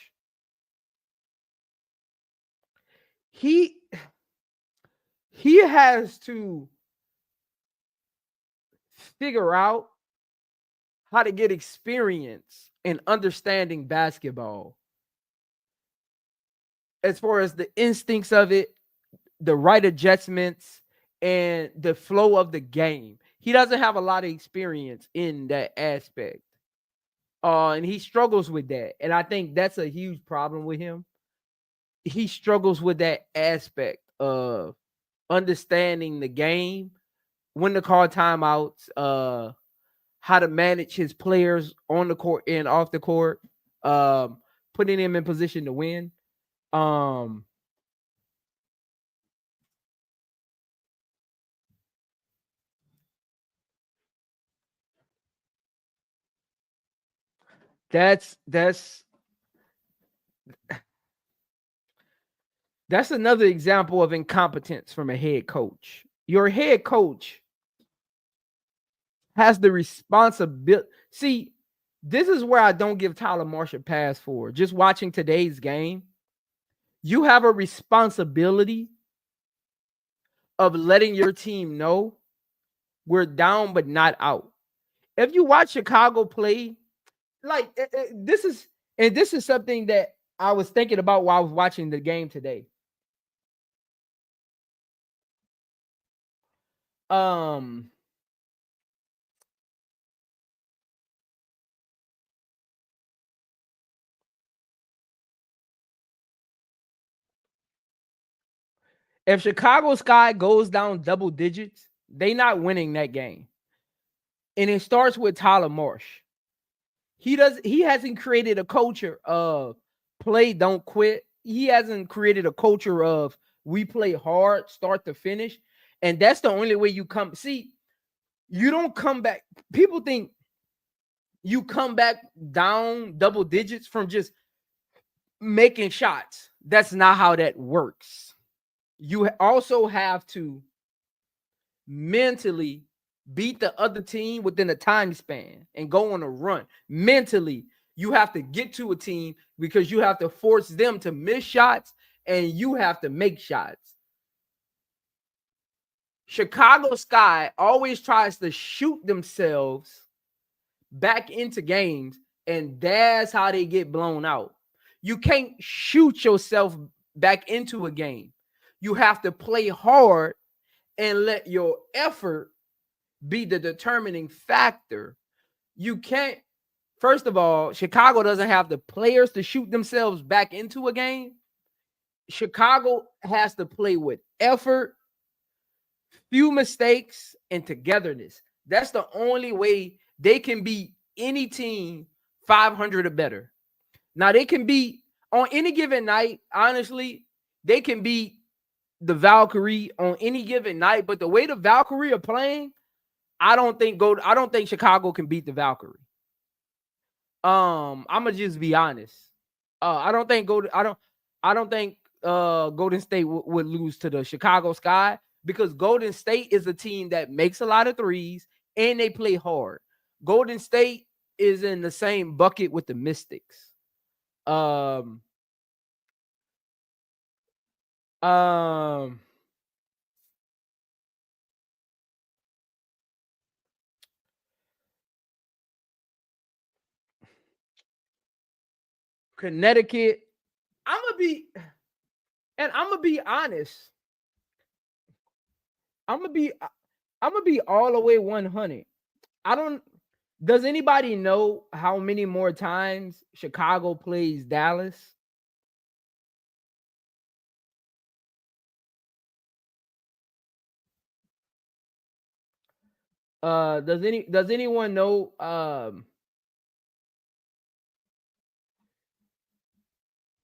He has to figure out how to get experience in understanding basketball. As far as the instincts of it, the right adjustments, and the flow of the game. He doesn't have a lot of experience in that aspect. And he struggles with that. And I think that's a huge problem with him. He struggles with that aspect of understanding the game, when to call timeouts, how to manage his players on the court and off the court, putting him in position to win. That's another example of incompetence from a head coach. Your head coach has the responsibility. See, this is where I don't give Tylermarsh a pass for. Just watching today's game, you have a responsibility of letting your team know we're down but not out. If you watch Chicago play, like this is something that I was thinking about while I was watching the game today. If Chicago Sky goes down double digits, they not winning that game. And it starts with Tylermarsh. He hasn't created a culture of play, don't quit. He hasn't created a culture of we play hard, start to finish. And that's the only way you come. See, you don't come back. People think you come back down double digits from just making shots. That's not how that works. You also have to mentally beat the other team within a time span and go on a run. Mentally, you have to get to a team because you have to force them to miss shots and you have to make shots. Chicago Sky always tries to shoot themselves back into games, and that's how they get blown out. You can't shoot yourself back into a game. You have to play hard and let your effort be the determining factor. You can't, first of all, Chicago doesn't have the players to shoot themselves back into a game. Chicago has to play with effort, few mistakes, and togetherness. That's the only way they can beat any team 500 or better. Now, they can beat on any given night, honestly, they can beat the Valkyrie on any given night, but the way the Valkyrie are playing, I don't think Chicago can beat the Valkyrie. I'm gonna just be honest. I don't think Golden State would lose to the Chicago Sky, because Golden State is a team that makes a lot of threes and they play hard. Golden State is in the same bucket with the Mystics. Connecticut. I'm gonna be honest. I'm gonna be all the way 100. I don't. Does anybody know how many more times Chicago plays Dallas? Does anyone know?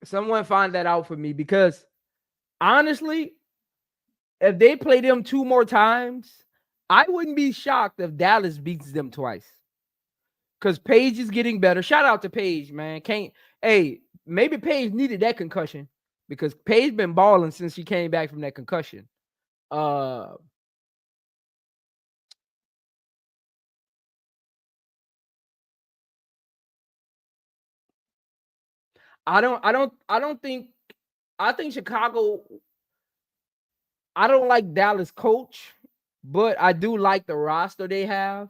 Someone find that out for me, because honestly, if they play them 2 more times, I wouldn't be shocked if Dallas beats them twice. Because Paige is getting better. Shout out to Paige, man. Maybe Paige needed that concussion, because Paige been balling since she came back from that concussion. I think Chicago. I don't like Dallas coach, but I do like the roster they have.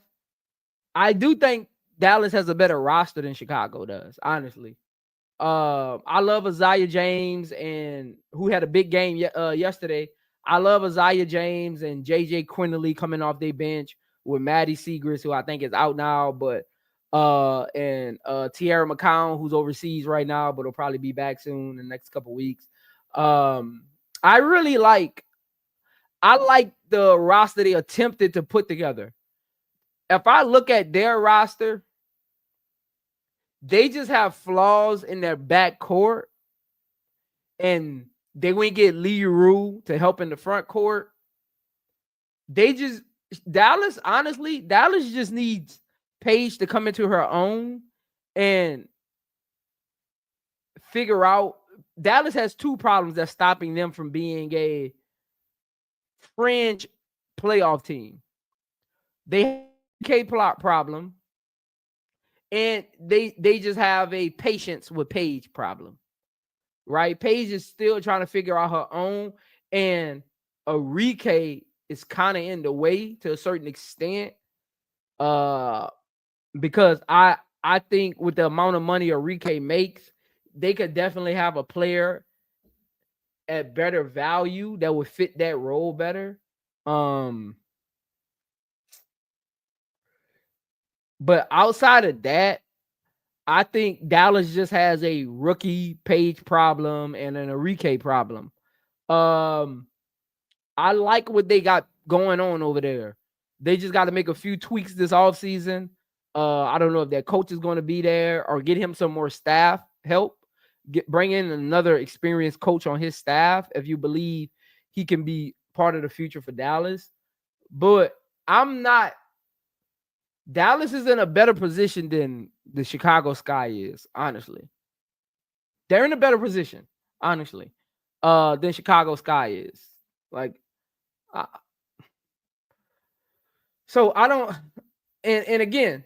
I do think Dallas has a better roster than Chicago does, honestly. I love Isaiah James, and who had a big game yesterday. I love Isaiah James and JJ Quinley coming off their bench with Maddie Segrist, who I think is out now, but and Tierra McCown, who's overseas right now, but will probably be back soon in the next couple weeks. I like the roster they attempted to put together. If I look at their roster, they just have flaws in their back court, and they wouldn't get Lee Rue to help in the front court. Dallas just needs Paige to come into her own and figure out. Dallas has 2 problems that's stopping them from being a fringe playoff team. They have a K-plot problem, and they just have a patience with Paige problem, right? Paige is still trying to figure out her own, and Enrique is kind of in the way to a certain extent, because I think with the amount of money Enrique makes, they could definitely have a player at better value that would fit that role better. But outside of that, I think Dallas just has a rookie Paige problem and an Enrique problem. I like what they got going on over there. They just got to make a few tweaks this offseason. I don't know if their coach is going to be there, or get him some more staff help. Bring in another experienced coach on his staff if you believe he can be part of the future for Dallas. But Dallas is in a better position than the Chicago Sky is, honestly. They're in a better position, honestly, than Chicago Sky is. So I don't, and again,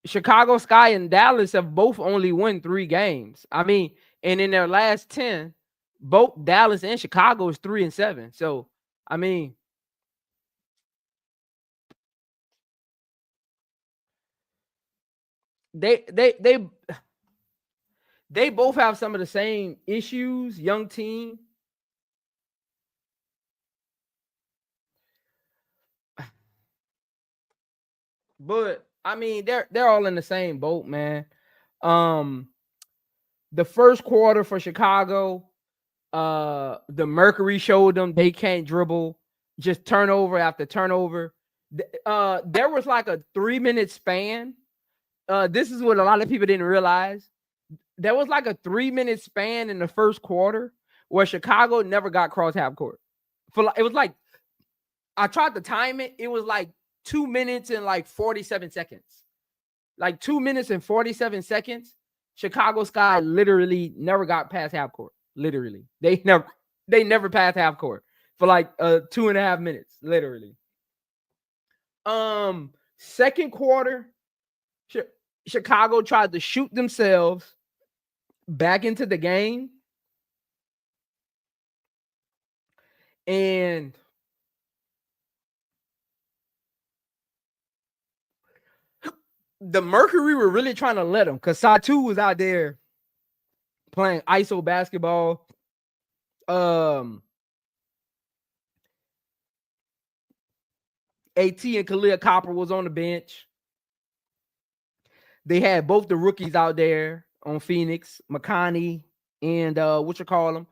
Chicago Sky and Dallas have both only won 3 games. I mean, and in their last 10, both Dallas and Chicago is 3-7. So, I mean, they both have some of the same issues, young team. But I mean, they're all in the same boat, man. The first quarter for Chicago, the Mercury showed them they can't dribble, just turnover after turnover. There was like a 3-minute span. This is what a lot of people didn't realize. There was like a 3-minute span in the first quarter where Chicago never got cross half court. It was like, I tried to time it. It was like 2 minutes and like 47 seconds. Like 2 minutes and 47 seconds. Chicago Sky literally never got past half court. Literally. They never passed half court for like 2.5 minutes. Literally. Second quarter, Chicago tried to shoot themselves back into the game. And the Mercury were really trying to let him, because Satu was out there playing ISO basketball. AT and Khalil Copper was on the bench. They had both the rookies out there on Phoenix, McConney and what you call them.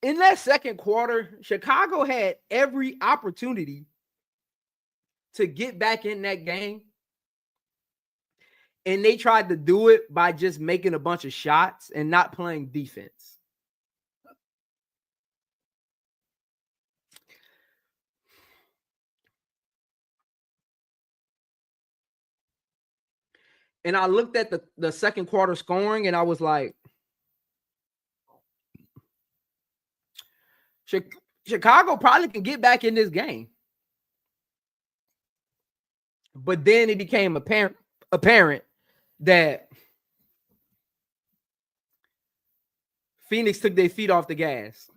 In that second quarter, Chicago had every opportunity to get back in that game. And they tried to do it by just making a bunch of shots and not playing defense. And I looked at the second quarter scoring and I was like, Chicago probably can get back in this game. But then it became apparent that Phoenix took their feet off the gas.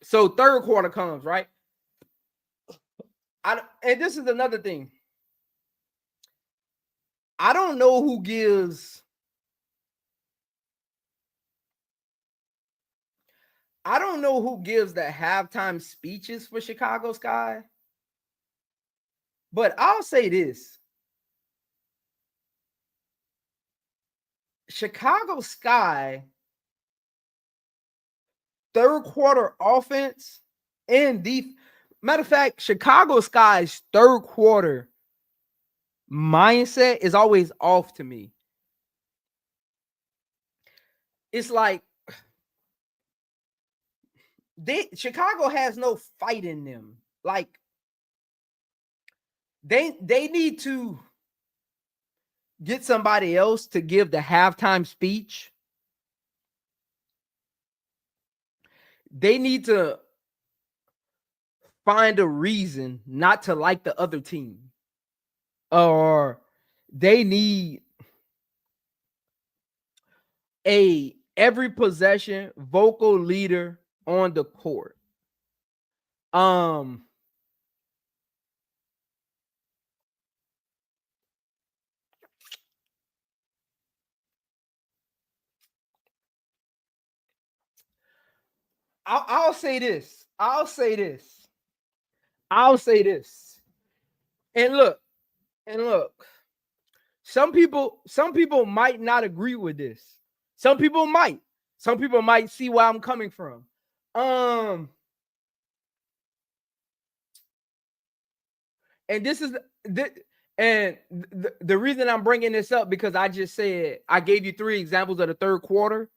So third quarter comes, right? And this is another thing. I don't know who gives the halftime speeches for Chicago Sky. But I'll say this. Chicago Sky third quarter offense and defense. Matter of fact, Chicago Sky's third quarter mindset is always off to me. It's like Chicago has no fight in them. Like they need to get somebody else to give the halftime speech. They need to find a reason not to like the other team. Or they need a every possession vocal leader on the court. I'll say this. I'll say this. And look. Some people might not agree with this. Some people might see where I'm coming from. And this is the reason I'm bringing this up, because I just said I gave you 3 examples of the third quarter.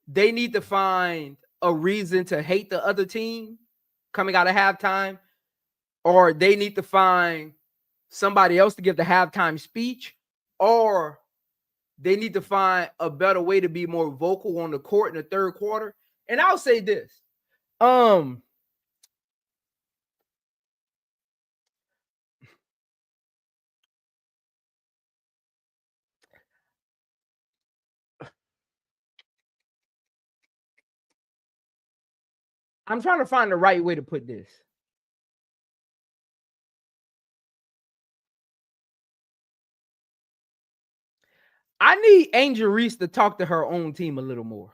They need to find a reason to hate the other team coming out of halftime, or they need to find somebody else to give the halftime speech, or they need to find a better way to be more vocal on the court in the third quarter. And I'll say this. I'm trying to find the right way to put this. I need Angel Reese to talk to her own team a little more.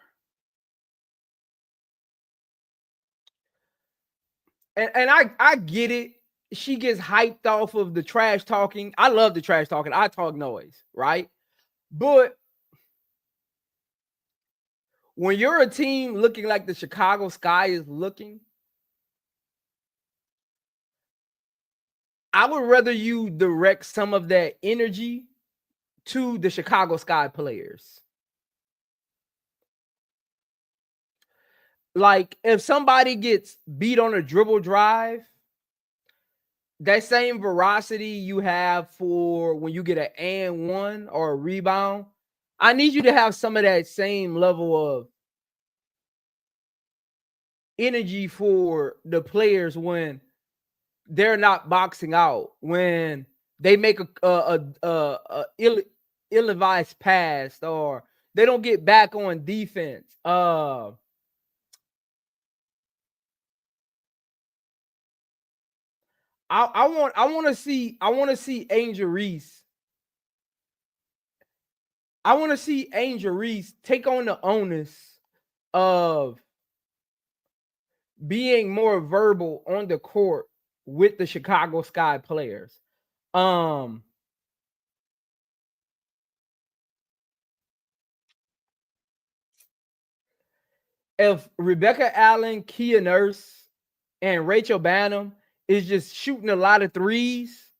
And I get it. She gets hyped off of the trash talking. I love the trash talking. I talk noise, right? But when you're a team looking like the Chicago Sky is looking, I would rather you direct some of that energy to the Chicago Sky players. Like, if somebody gets beat on a dribble drive, that same veracity you have for when you get an and one or a rebound, I need you to have some of that same level of energy for the players when they're not boxing out, when they make a ill-advised pass, or they don't get back on defense. I want to see Angel Reese. I want to see Angel Reese take on the onus of being more verbal on the court with the Chicago Sky players. If Rebecca Allen, Kia Nurse, and Rachel Banham is just shooting a lot of threes,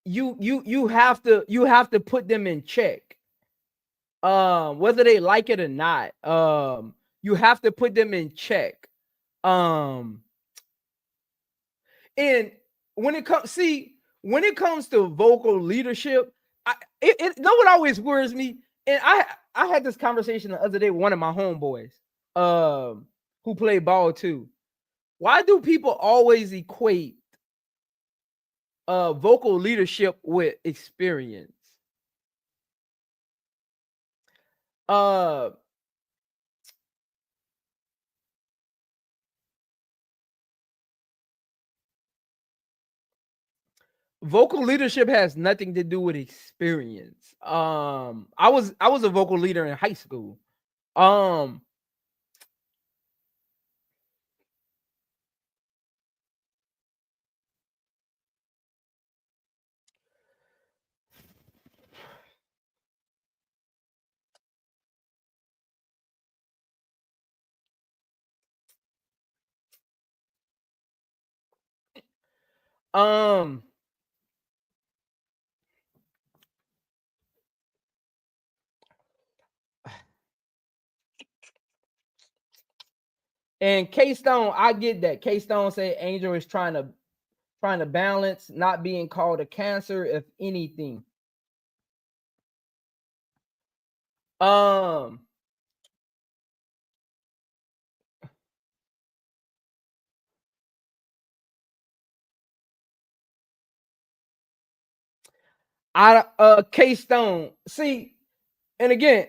you have to put them in check. Whether they like it or not, you have to put them in check. And when it comes to vocal leadership, you know what always worries me? And I had this conversation the other day with one of my homeboys, who play ball too. Why do people always equate vocal leadership with experience? Vocal leadership has nothing to do with experience. I was a vocal leader in high school. And K-Stone, I get that. K-Stone say Angel is trying to balance, not being called a cancer, if anything. K-Stone, see, and again,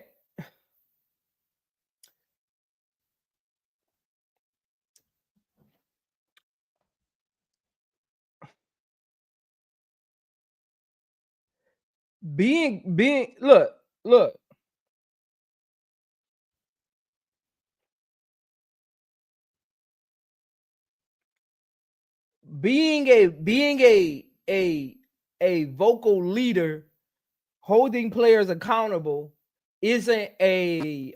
being look being a vocal leader, holding players accountable, isn't a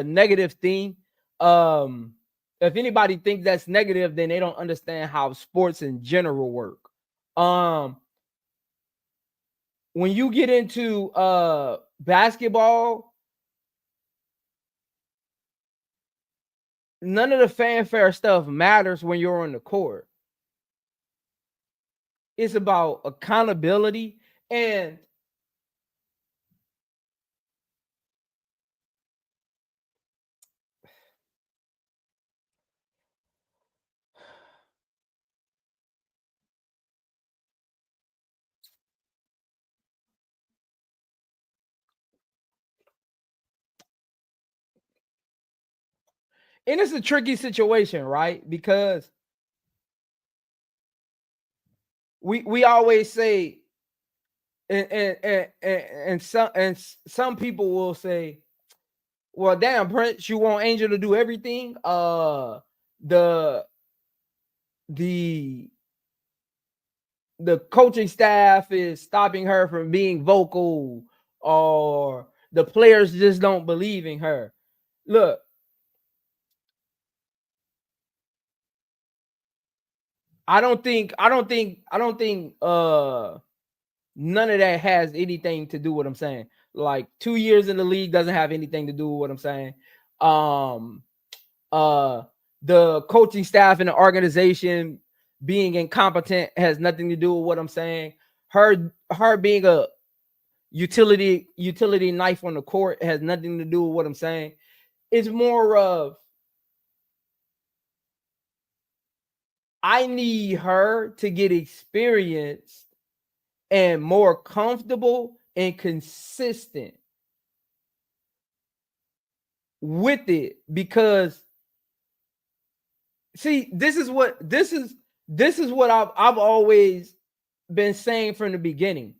negative thing. If anybody thinks that's negative, then they don't understand how sports in general work. When you get into basketball, none of the fanfare stuff matters when you're on the court. It's about accountability and it's a tricky situation, right? Because we always say, and some people will say, well, damn, Prince, you want Angel to do everything? The coaching staff is stopping her from being vocal, or the players just don't believe in her. Look, I don't think none of that has anything to do with what I'm saying. Like 2 years in the league doesn't have anything to do with what I'm saying. The coaching staff and the organization being incompetent has nothing to do with what I'm saying. Her being a utility knife on the court has nothing to do with what I'm saying. It's more of, I need her to get experience and more comfortable and consistent with it. Because see, this is what I've always been saying from the beginning.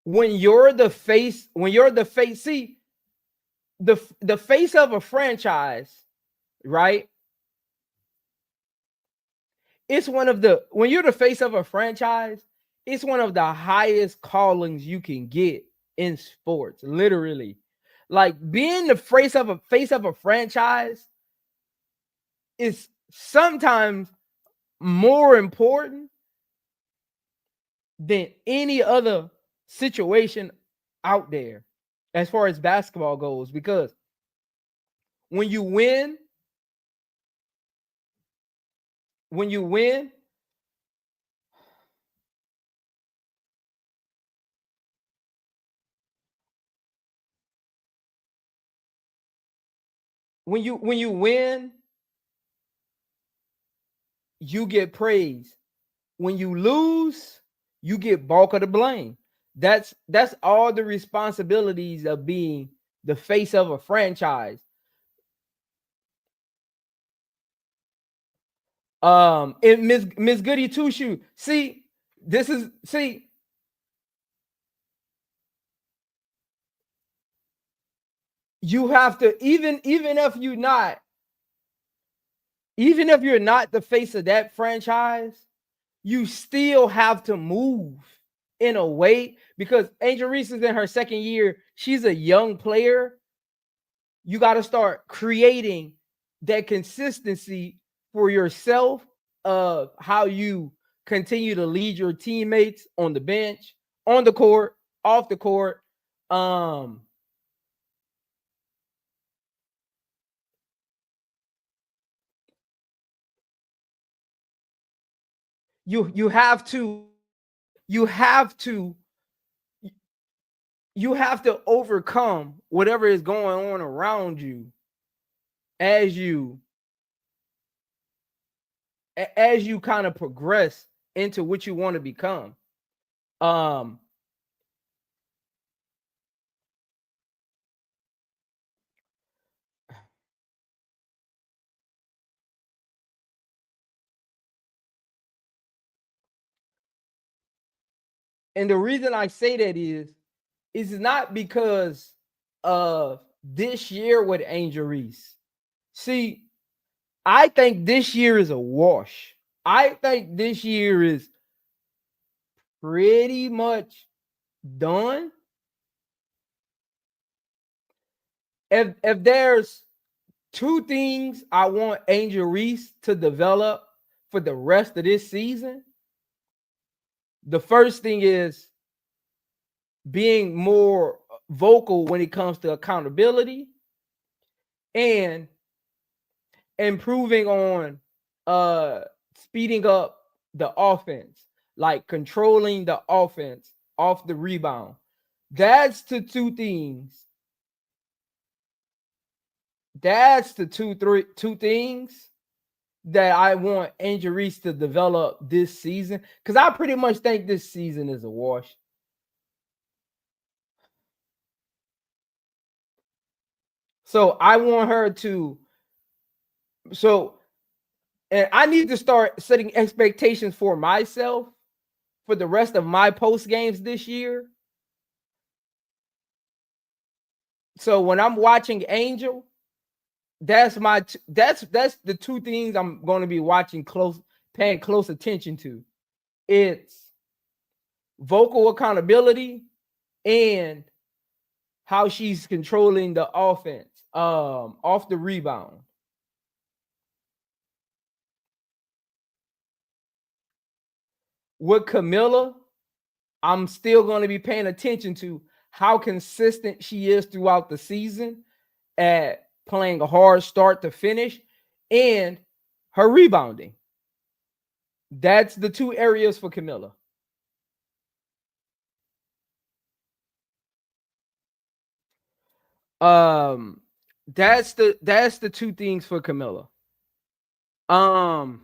When you're the face, see, the face of a franchise, right? It's one of the, when you're the face of a franchise, it's one of the highest callings you can get in sports, literally. Like, being the face of a franchise is sometimes more important than any other situation out there as far as basketball goes, because when you win, when you win, when you win, you get praise. When you lose, you get bulk of the blame. That's all the responsibilities of being the face of a franchise. And Miss Goody Two Shoe. See, you have to, even if you're not the face of that franchise, you still have to move in a way, because Angel Reese is in her second year. She's a young player. You got to start creating that consistency for yourself of how you continue to lead your teammates on the bench, on the court, off the court. You have to you have to you have to overcome whatever is going on around you as you kind of progress into what you want to become. Um and the reason I say that is not because of this year with Angel Reese. See, I think this year is a wash. I think this year is pretty much done. If there's two things I want Angel Reese to develop for the rest of this season, the first thing is being more vocal when it comes to accountability and improving on speeding up the offense, like controlling the offense off the rebound. That's the two things. That's the two things that I want Angel Reese to develop this season, because I pretty much think this season is a wash. So I want her to, and I need to start setting expectations for myself for the rest of my post games this year. So when I'm watching Angel, that's the two things I'm going to be watching paying close attention to. It's vocal accountability and how she's controlling the offense off the rebound. With Camilla, I'm still going to be paying attention to how consistent she is throughout the season at playing a hard start to finish and her rebounding. That's the two areas for Camilla. That's the two things for Camilla. Um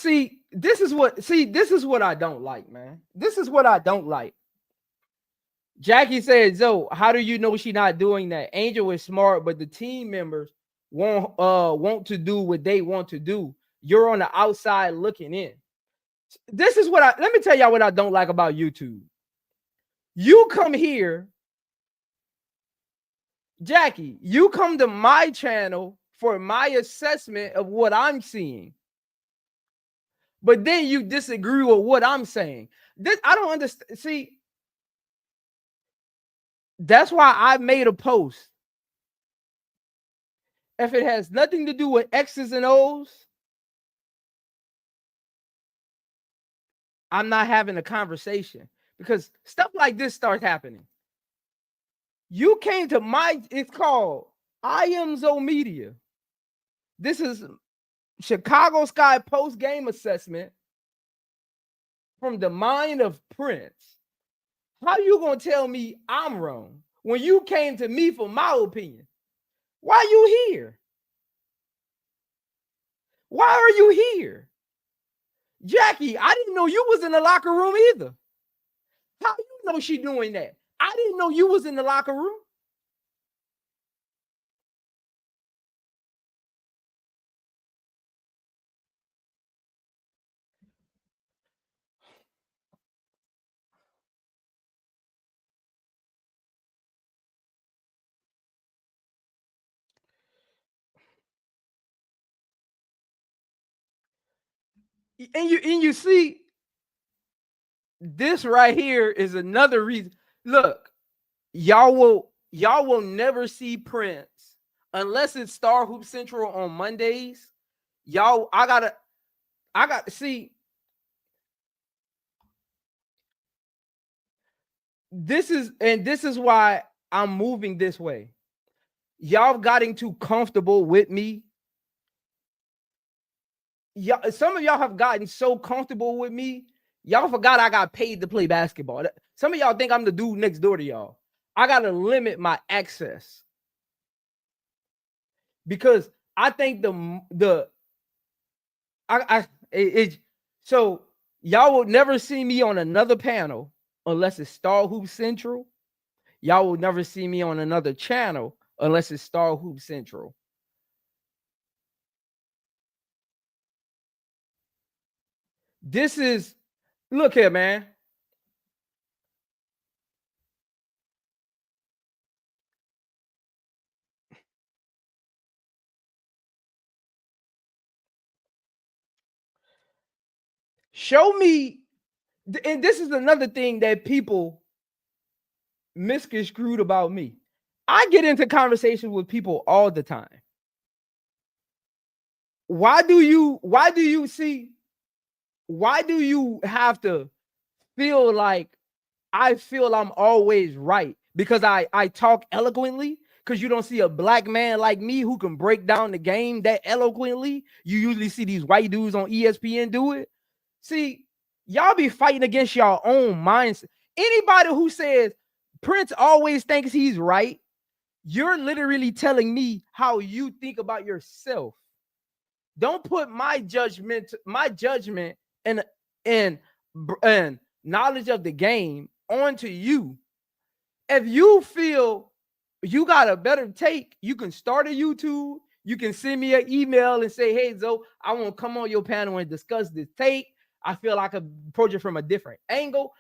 this is what I don't like, man. This is what I don't like. Jackie said, Zoe, how do you know she's not doing that? Angel is smart, but the team members want to do what they want to do. You're on the outside looking in. This is let me tell y'all what I don't like about YouTube. You come here, Jackie, you come to my channel for my assessment of what I'm seeing. But then you disagree with what I'm saying. I don't understand. See, that's why I made a post. If it has nothing to do with X's and O's, I'm not having a conversation because stuff like this starts happening. You came to it's called iamzomedia. This is Chicagosky postgame assessment from the mind of Prince. How you gonna tell me I'm wrong when you came to me for my opinion? Why are you here? Why are you here? Jackie, I didn't know you was in the locker room either. How you know she doing that? I didn't know you was in the locker room. And you see, this right here is another reason. Look, y'all will never see Prince unless it's Star Hoop Central on Mondays. Y'all, I got to see. This is why I'm moving this way. Y'all gotten too comfortable with me. Y'all, some of y'all have gotten so comfortable with me. Y'all forgot I got paid to play basketball. Some of y'all think I'm the dude next door to y'all. I gotta limit my access because I think so y'all will never see me on another panel unless it's Star Hoop Central. Y'all will never see me on another channel unless it's Star Hoop Central. This is, look here, man. Show me, and this is another thing that people misconstrued about me. I get into conversations with people all the time. Why do you have to feel like I feel I'm always right because I talk eloquently? Because you don't see a black man like me who can break down the game that eloquently. You usually see these white dudes on ESPN do it. See, y'all be fighting against your own mindset. Anybody who says Prince always thinks he's right, you're literally telling me how you think about yourself. Don't put my judgment and knowledge of the game onto you. If you feel you got a better take, you can start a YouTube. You can send me an email and say, hey, Zoe, I want to come on your panel and discuss this take. I feel like I could approach it from a different angle.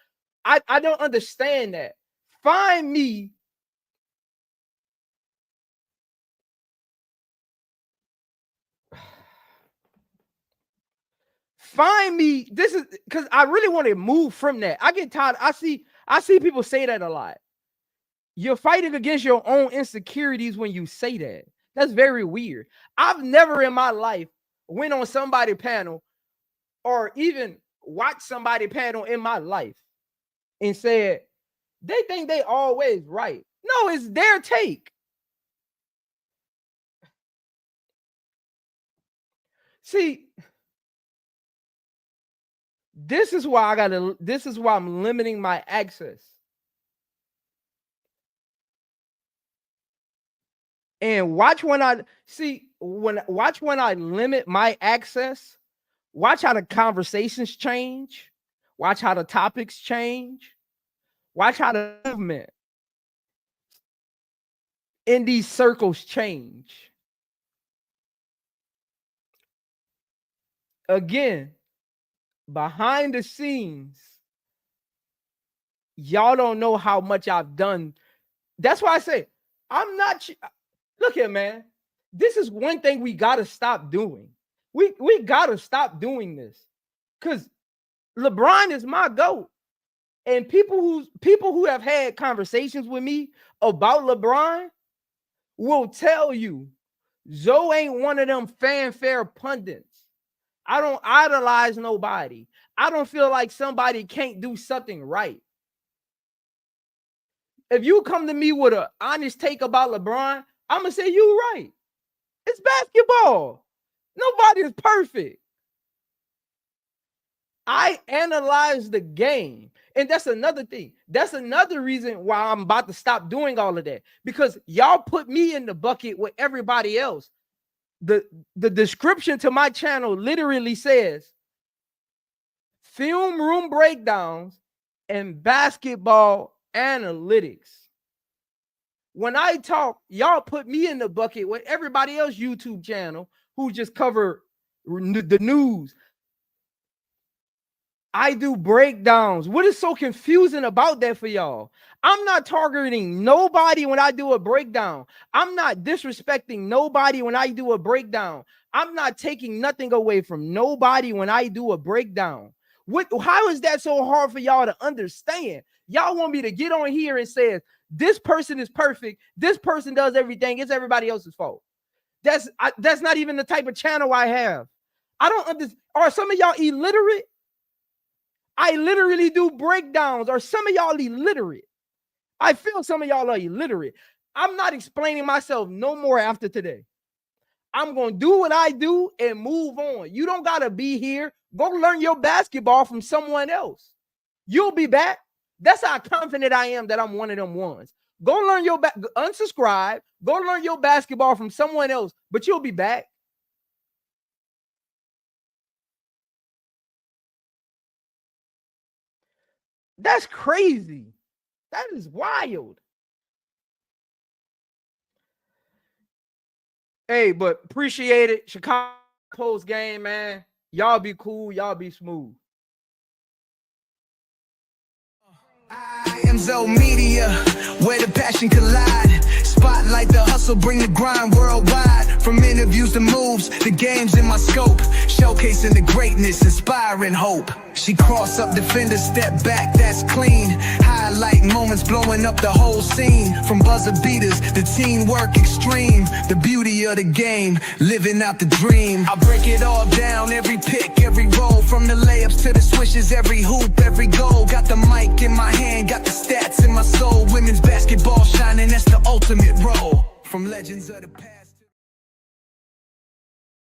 I don't understand that. Find me. Find me. This is because I really want to move from that. I get tired. I see people say that a lot. You're fighting against your own insecurities when you say that. That's very weird. I've never in my life went on somebody's panel or even watched somebody's panel in my life and said, they think they always right. No, it's their take. See, this is why I'm limiting my access. And watch when I limit my access, watch how the conversations change. Watch how the topics change. Watch how the movement in these circles change. Again, behind the scenes, y'all don't know how much I've done. That's why I say, I'm not. Look here, man. This is one thing we got to stop doing. We got to stop doing this. Because LeBron is my GOAT. And people who have had conversations with me about LeBron will tell you, Zoe ain't one of them fanfare pundits. I don't idolize nobody. I don't feel like somebody can't do something right. If you come to me with an honest take about LeBron, I'm going to say, you're right. It's basketball. Nobody is perfect. I analyze the game. And that's another thing. That's another reason why I'm about to stop doing all of that. Because y'all put me in the bucket with everybody else. The description to my channel literally says film room breakdowns and basketball analytics. When I talk, y'all put me in the bucket with everybody else YouTube channel who just cover the news. I do breakdowns. What is so confusing about that for y'all? I'm not targeting nobody when I do a breakdown. I'm not disrespecting nobody when I do a breakdown. I'm not taking nothing away from nobody when I do a breakdown. How is that so hard for y'all to understand? Y'all want me to get on here and say, this person is perfect. This person does everything. It's everybody else's fault. That's not even the type of channel I have. I don't understand. Are some of y'all illiterate? I literally do breakdowns. Are some of y'all illiterate? I feel some of y'all are illiterate. I'm not explaining myself no more after today. I'm going to do what I do and move on. You don't got to be here. Go learn your basketball from someone else. You'll be back. That's how confident I am that I'm one of them ones. Go learn your unsubscribe. Go learn your basketball from someone else, but you'll be back. That's crazy. That is wild. Hey, but appreciate it. Chicago postgame, man. Y'all be cool. Y'all be smooth. iamzomedia, where the passion collide. Spotlight the hustle, bring the grind worldwide. From interviews to moves, the game's in my scope. Showcasing the greatness, inspiring hope. She cross up defender, step back, that's clean. Highlight moments, blowing up the whole scene. From buzzer beaters, the teamwork extreme. The beauty of the game, living out the dream. I break it all down, every pick, every roll. From the layups to the swishes, every hoop, every goal. Got the mic in my hand, got the stats in my soul. Women's basketball shining, that's the ultimate role. From legends of the past.